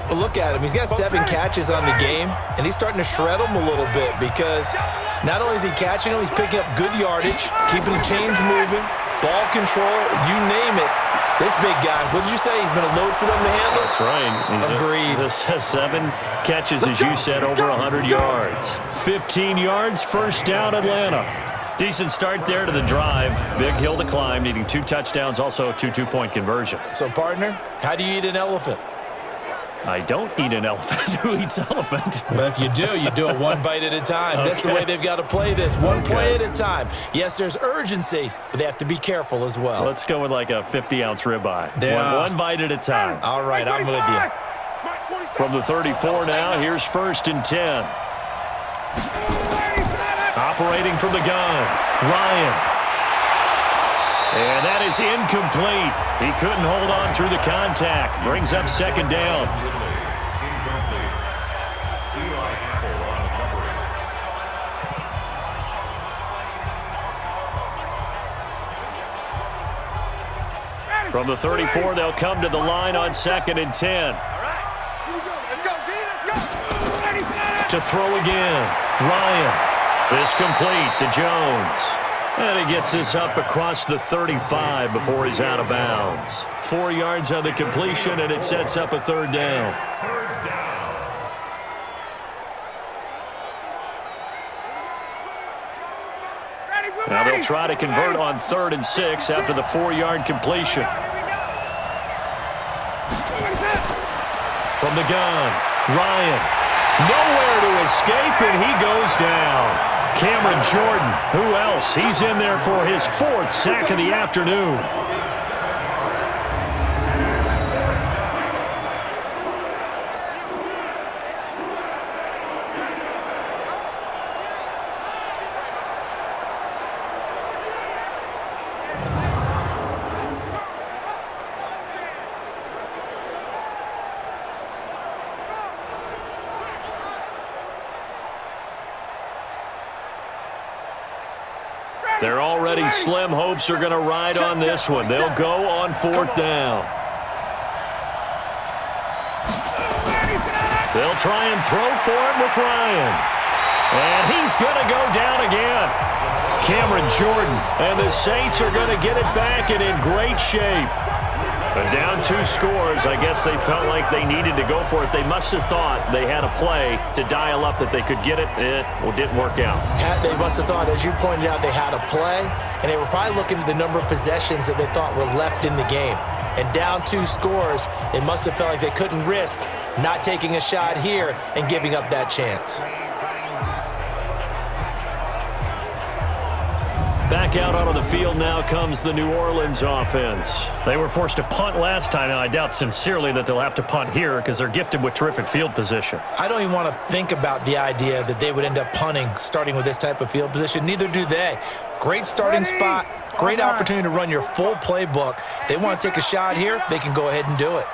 But look at him. He's got 7 catches on the game, and he's starting to shred them a little bit because not only is he catching them, he's picking up good yardage, keeping the chains moving, ball control, you name it. This big guy, what did you say? He's been a load for them to handle? That's right. Agreed. This has 7 catches, as you said, over 100 yards. 15 yards, first down, Atlanta. Decent start there to the drive. Big hill to climb, needing 2 touchdowns, also a 2-2-point conversion. So, partner, how do you eat an elephant? I don't eat an elephant. Who eats elephant? But if you do it 1 bite at a time. Okay. That's the way they've got to play this. One play at a time. Yes, there's urgency, but they have to be careful as well. Let's go with like a 50-ounce ribeye. One bite at a time. All right, I'm with you. From the 34 now, here's 1st and 10. Operating from the gun, Ryan. And that is incomplete. He couldn't hold on through the contact. Brings up 2nd down. From the 34, they'll come to the line on 2nd and 10. Let's go, D, let's go. To throw again, Ryan. This complete to Jones. And he gets this up across the 35 before he's out of bounds. 4 yards on the completion, and it sets up a 3rd down. Now they'll try to convert on 3rd and 6 after the 4-yard completion. From the gun, Ryan. Nowhere to escape, and he goes down. Cameron Jordan, who else? He's in there for his 4th sack of the afternoon. They're already slim hopes are going to ride on this one. They'll go on 4th down. They'll try and throw for it with Ryan. And he's going to go down again. Cameron Jordan. And the Saints are going to get it back and in great shape. But down 2 scores, I guess they felt like they needed to go for it. They must have thought they had a play to dial up that they could get it. It didn't work out. They must have thought, as you pointed out, they had a play, and they were probably looking at the number of possessions that they thought were left in the game. And down 2 scores, it must have felt like they couldn't risk not taking a shot here and giving up that chance. Back out onto the field now comes the New Orleans offense. They were forced to punt last time. Now, I doubt sincerely that they'll have to punt here because they're gifted with terrific field position. I don't even want to think about the idea that they would end up punting starting with this type of field position. Neither do they. Great starting spot, great opportunity to run your full playbook. If they want to take a shot here, they can go ahead and do it.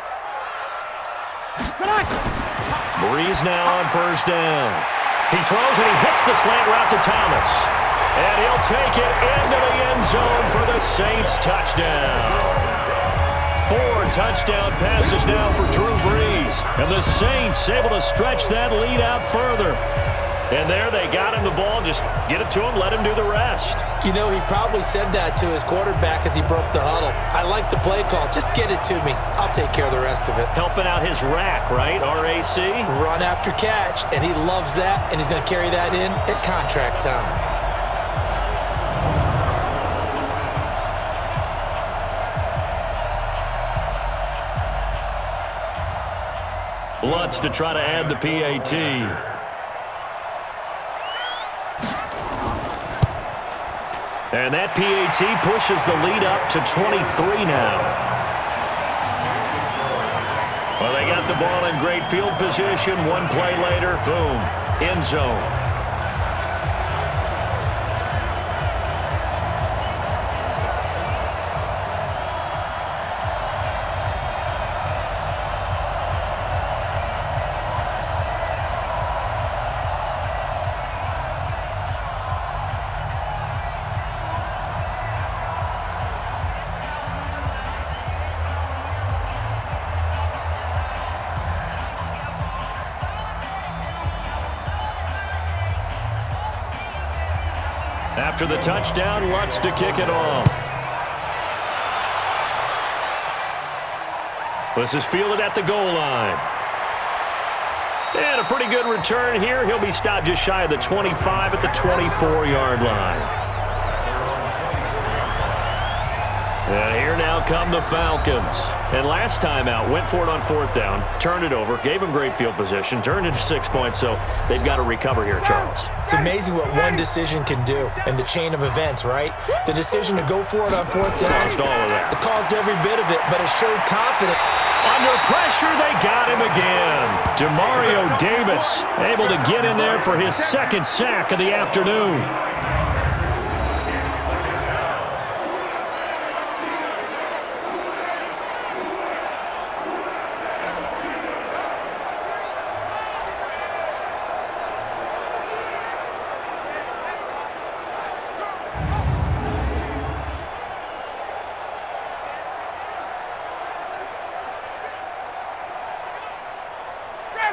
Breeze now on first down. He throws and he hits the slant route to Thomas. And he'll take it into the end zone for the Saints touchdown. 4 touchdown passes now for Drew Brees. And the Saints able to stretch that lead out further. And there they got him the ball. Just get it to him, let him do the rest. You know, he probably said that to his quarterback as he broke the huddle. I like the play call. Just get it to me. I'll take care of the rest of it. Helping out his rack, right? RAC? Run after catch. And he loves that. And he's going to carry that in at contract time. Lutz to try to add the PAT. And that PAT pushes the lead up to 23 now. Well, they got the ball in great field position. 1 play later, boom, end zone. After the touchdown, Lutz to kick it off. This is fielded at the goal line. And a pretty good return here. He'll be stopped just shy of the 25 at the 24-yard line. And here now come the Falcons. And last time out, went for it on 4th down, turned it over, gave him great field position, turned it to 6 points, so they've got to recover here, Charles. It's amazing what one decision can do in the chain of events, right? The decision to go for it on 4th down. Caused all of that. It caused every bit of it, but it showed confidence. Under pressure, they got him again. Demario Davis able to get in there for his 2nd sack of the afternoon.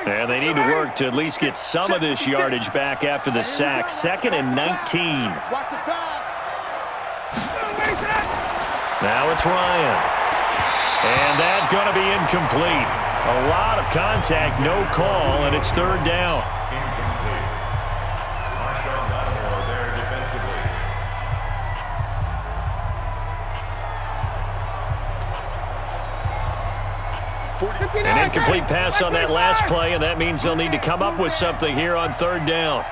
And they need to work to at least get some of this yardage back after the sack. 2nd and 19. Watch the pass. Now it's Ryan. And that's going to be incomplete. A lot of contact, no call, and it's 3rd down. An incomplete pass on that last play, and that means they'll need to come up with something here on 3rd down.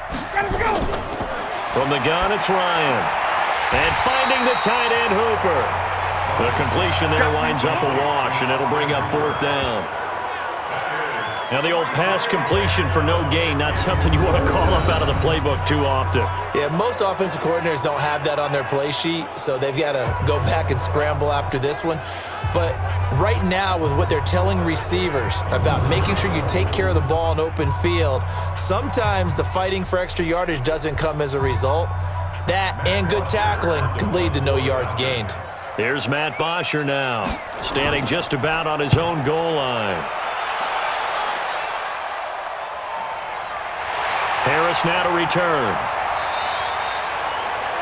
From the gun, it's Ryan. And finding the tight end, Hooper. The completion there winds up a wash, and it'll bring up 4th down. Now the old pass completion for no gain, not something you want to call up out of the playbook too often. Yeah, most offensive coordinators don't have that on their play sheet, so they've got to go back and scramble after this one. But right now, with what they're telling receivers about making sure you take care of the ball in open field, sometimes the fighting for extra yardage doesn't come as a result. That and good tackling can lead to no yards gained. Here's Matt Bosher now, standing just about on his own goal line. Thomas now to return.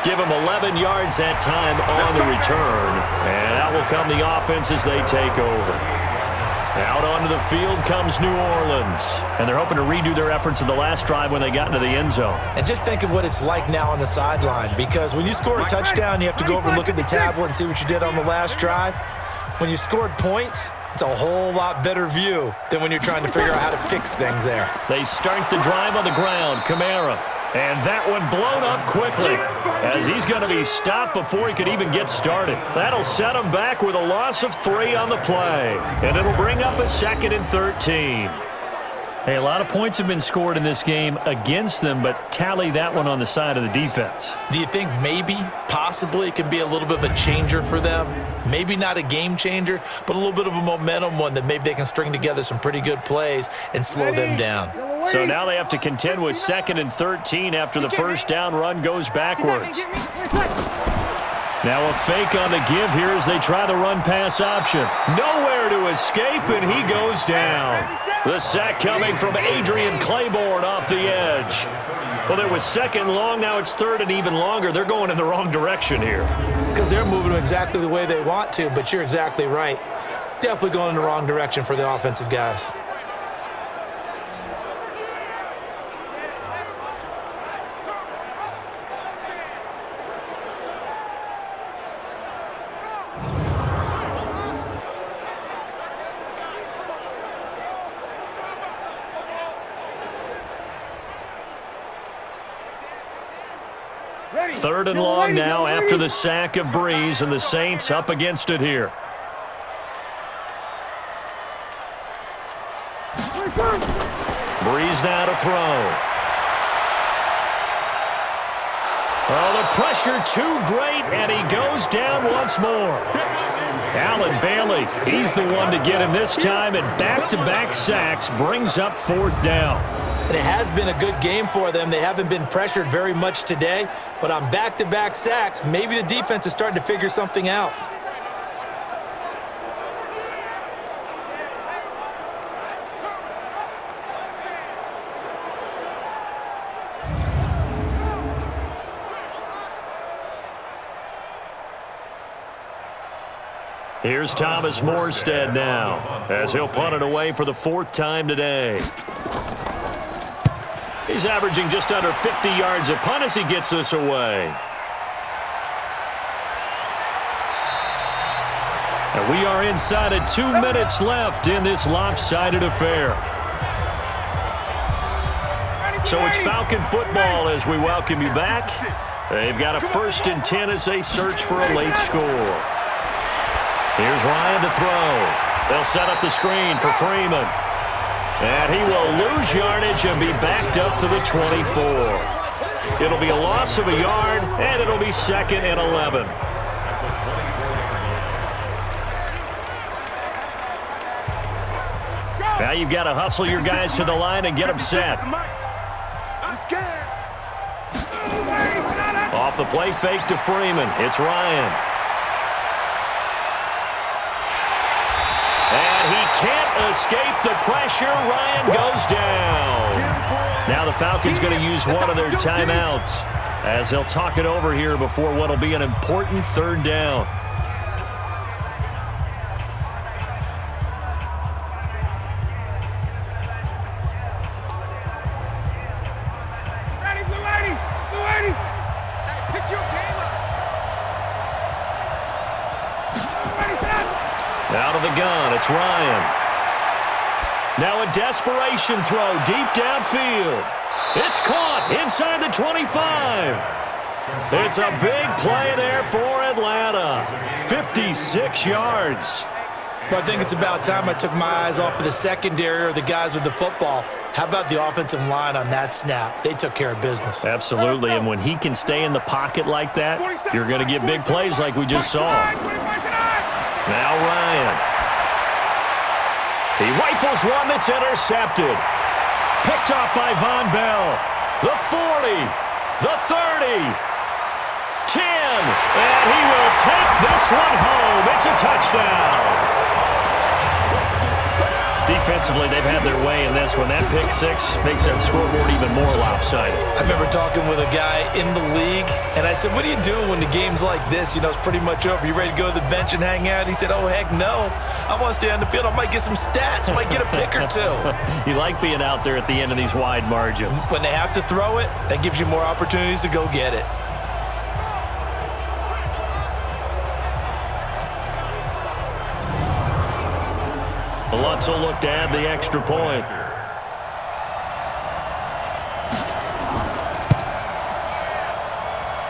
Give him 11 yards that time on the return. And out will come the offense as they take over. Out onto the field comes New Orleans. And they're hoping to redo their efforts in the last drive when they got into the end zone. And just think of what it's like now on the sideline, because when you score a touchdown, you have to go over and look at the tablet and see what you did on the last drive. When you scored points, it's a whole lot better view than when you're trying to figure out how to fix things there. They start the drive on the ground. Kamara. And that one blown up quickly as he's going to be stopped before he could even get started. That'll set him back with a loss of 3 on the play. And it'll bring up a 2nd and 13. Hey, a lot of points have been scored in this game against them, but tally that one on the side of the defense. Do you think maybe, possibly, it can be a little bit of a changer for them? Maybe not a game changer, but a little bit of a momentum one that maybe they can string together some pretty good plays and slow them down. So now they have to contend with 2nd and 13 after the first down run goes backwards. Now a fake on the give here as they try the run-pass option. Nowhere to escape, and he goes down. The sack coming from Adrian Claiborne off the edge. Well, it was 2nd long, now it's 3rd and even longer. They're going in the wrong direction here. Because they're moving them exactly the way they want to, but you're exactly right. Definitely going in the wrong direction for the offensive guys. Third and long now after the sack of Breeze, and the Saints up against it here. Breeze now to throw. Oh, the pressure too great, and he goes down once more. Allen Bailey, he's the one to get him this time, and back-to-back sacks brings up 4th down. And it has been a good game for them. They haven't been pressured very much today, but on back-to-back sacks, maybe the defense is starting to figure something out. Here's Thomas Morstead now as he'll punt it away for the 4th time today. He's averaging just under 50 yards a punt as he gets this away. And we are inside of 2 minutes left in this lopsided affair. So it's Falcon football as we welcome you back. They've got a 1st and 10 as they search for a late score. Here's Ryan to throw. They'll set up the screen for Freeman. And he will lose yardage and be backed up to the 24. It'll be a loss of a yard, and it'll be 2nd and 11. Now you've got to hustle your guys to the line and get them set. Off the play fake to Freeman. It's Ryan. And he can't escape the pressure. Ryan goes down. Now the Falcons going to use one of their timeouts as they'll talk it over here before what will be an important 3rd down. Out of the gun, it's Ryan. Now a desperation throw deep downfield. It's caught inside the 25. It's a big play there for Atlanta. 56 yards. But I think it's about time I took my eyes off of the secondary or the guys with the football. How about the offensive line on that snap? They took care of business. Absolutely, and when he can stay in the pocket like that, you're going to get big plays like we just saw. Now Ryan. He rifles one that's intercepted. Picked off by Von Bell. The 40. The 30. 10. And he will take this one home. It's a touchdown. Defensively, they've had their way in this one. That pick six makes that scoreboard even more lopsided. I remember talking with a guy in the league, and I said, what do you do when the game's like this? You know, it's pretty much over. You ready to go to the bench and hang out? He said, oh, heck no. I want to stay on the field. I might get some stats. I might get a pick or two. You like being out there at the end of these wide margins. When they have to throw it, that gives you more opportunities to go get it. Lutz will look to add the extra point.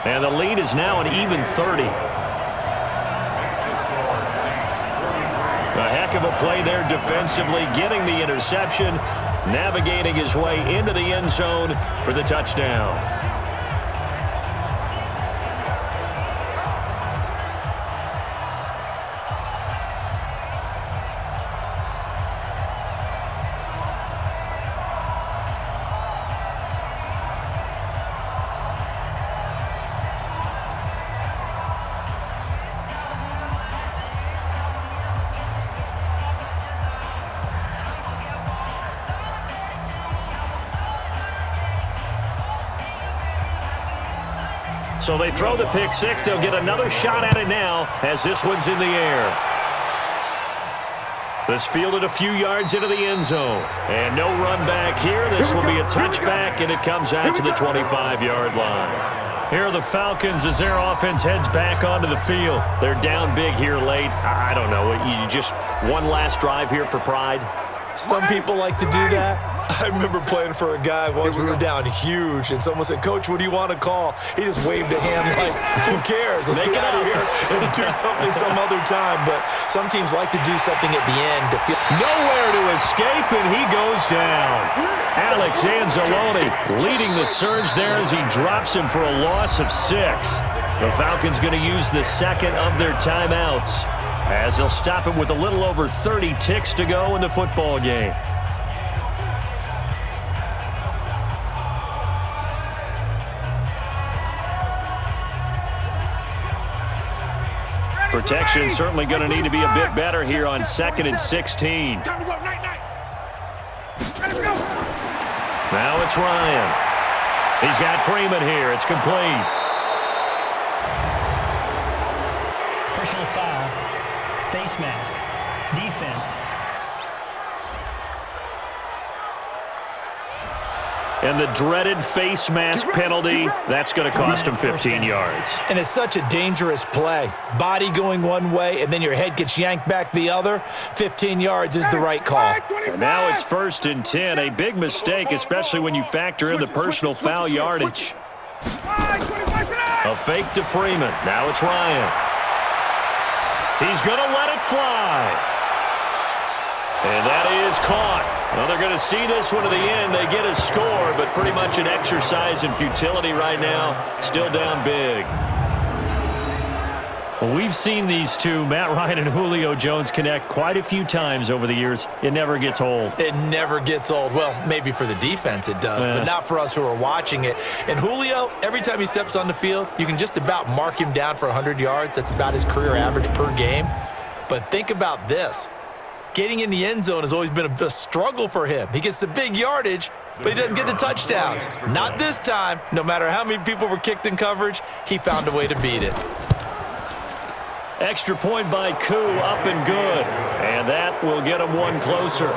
And the lead is now an even 30. A heck of a play there defensively, getting the interception, navigating his way into the end zone for the touchdown. So they throw the pick six. They'll get another shot at it now as this one's in the air. This fielded a few yards into the end zone. And no run back here. This will be a touchback, and it comes out to the 25-yard line. Here are the Falcons as their offense heads back onto the field. They're down big here late. I don't know. You just one last drive here for pride? Some people like to do that. I remember playing for a guy once. We were down huge, and someone said, Coach, what do you want to call? He just waved a hand like, who cares? Let's get out of here and do something some other time. But some teams like to do something at the end to feel nowhere to escape, and he goes down. Alex Anzalone leading the surge there as he drops him for a loss of 6. The Falcons going to use the second of their timeouts as they'll stop him with a little over 30 ticks to go in the football game. Protection certainly going to need to be a bit better here on 2nd and 16. Time to go, night. Ready to go. Now it's Ryan. He's got Freeman here. It's complete. Personal foul. Face mask. Defense. And the dreaded face mask penalty, that's going to cost him 15 yards. And it's such a dangerous play. Body going one way, and then your head gets yanked back the other. 15 yards is the right call. And now it's 1st and 10. A big mistake, especially when you factor in the personal foul yardage. A fake to Freeman. Now it's Ryan. He's going to let it fly. And that is caught. Well, they're going to see this one to the end. They get a score, but pretty much an exercise in futility right now. Still down big. Well, we've seen these two, Matt Ryan and Julio Jones, connect quite a few times over the years. It never gets old. It never gets old. Well, maybe for the defense it does, but not for us who are watching it. And Julio, every time he steps on the field, you can just about mark him down for 100 yards. That's about his career average per game. But think about this. Getting in the end zone has always been a struggle for him. He gets the big yardage, but he doesn't get the touchdowns. Not this time. No matter how many people were kicked in coverage, he found a way to beat it. Extra point by Koo, up and good. And that will get him one closer.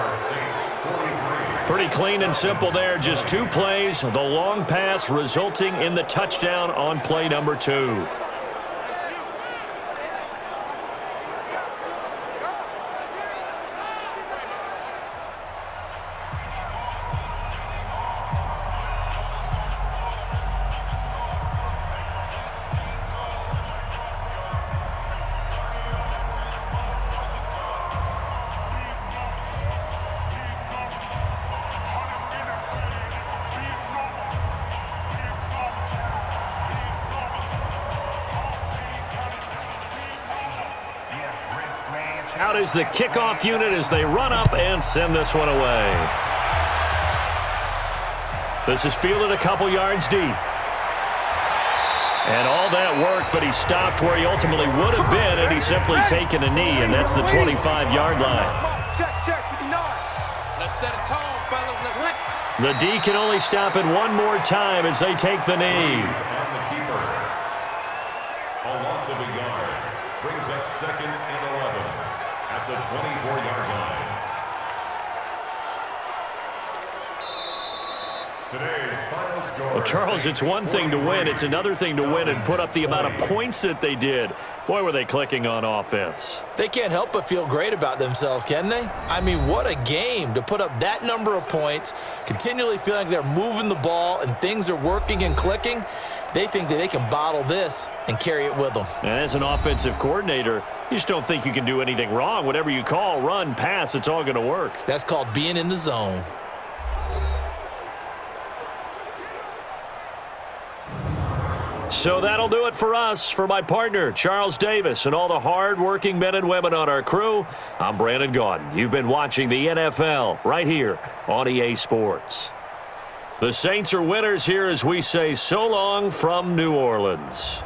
Pretty clean and simple there. Just 2 plays. The long pass resulting in the touchdown on play number 2. Out is the kickoff unit as they run up and send this one away. This is fielded a couple yards deep. And all that work, but he stopped where he ultimately would have been had he simply taken a knee, and that's the 25-yard line. Check, 59. set a tone, fellas. Let's let. The D can only stop it one more time as they take the knee. On the keeper. A loss of a yard brings up 2nd and 11 at the 24-yard line. Today's final score. Well, Charles, it's one thing to win. It's another thing to win and put up the amount of points that they did. Boy, were they clicking on offense. They can't help but feel great about themselves, can they? I mean, what a game to put up that number of points, continually feeling like they're moving the ball and things are working and clicking. They think that they can bottle this and carry it with them. And as an offensive coordinator, you just don't think you can do anything wrong. Whatever you call, run, pass, it's all going to work. That's called being in the zone. So that'll do it for us. For my partner, Charles Davis, and all the hard-working men and women on our crew, I'm Brandon Gaudin. You've been watching the NFL right here on EA Sports. The Saints are winners here as we say so long from New Orleans.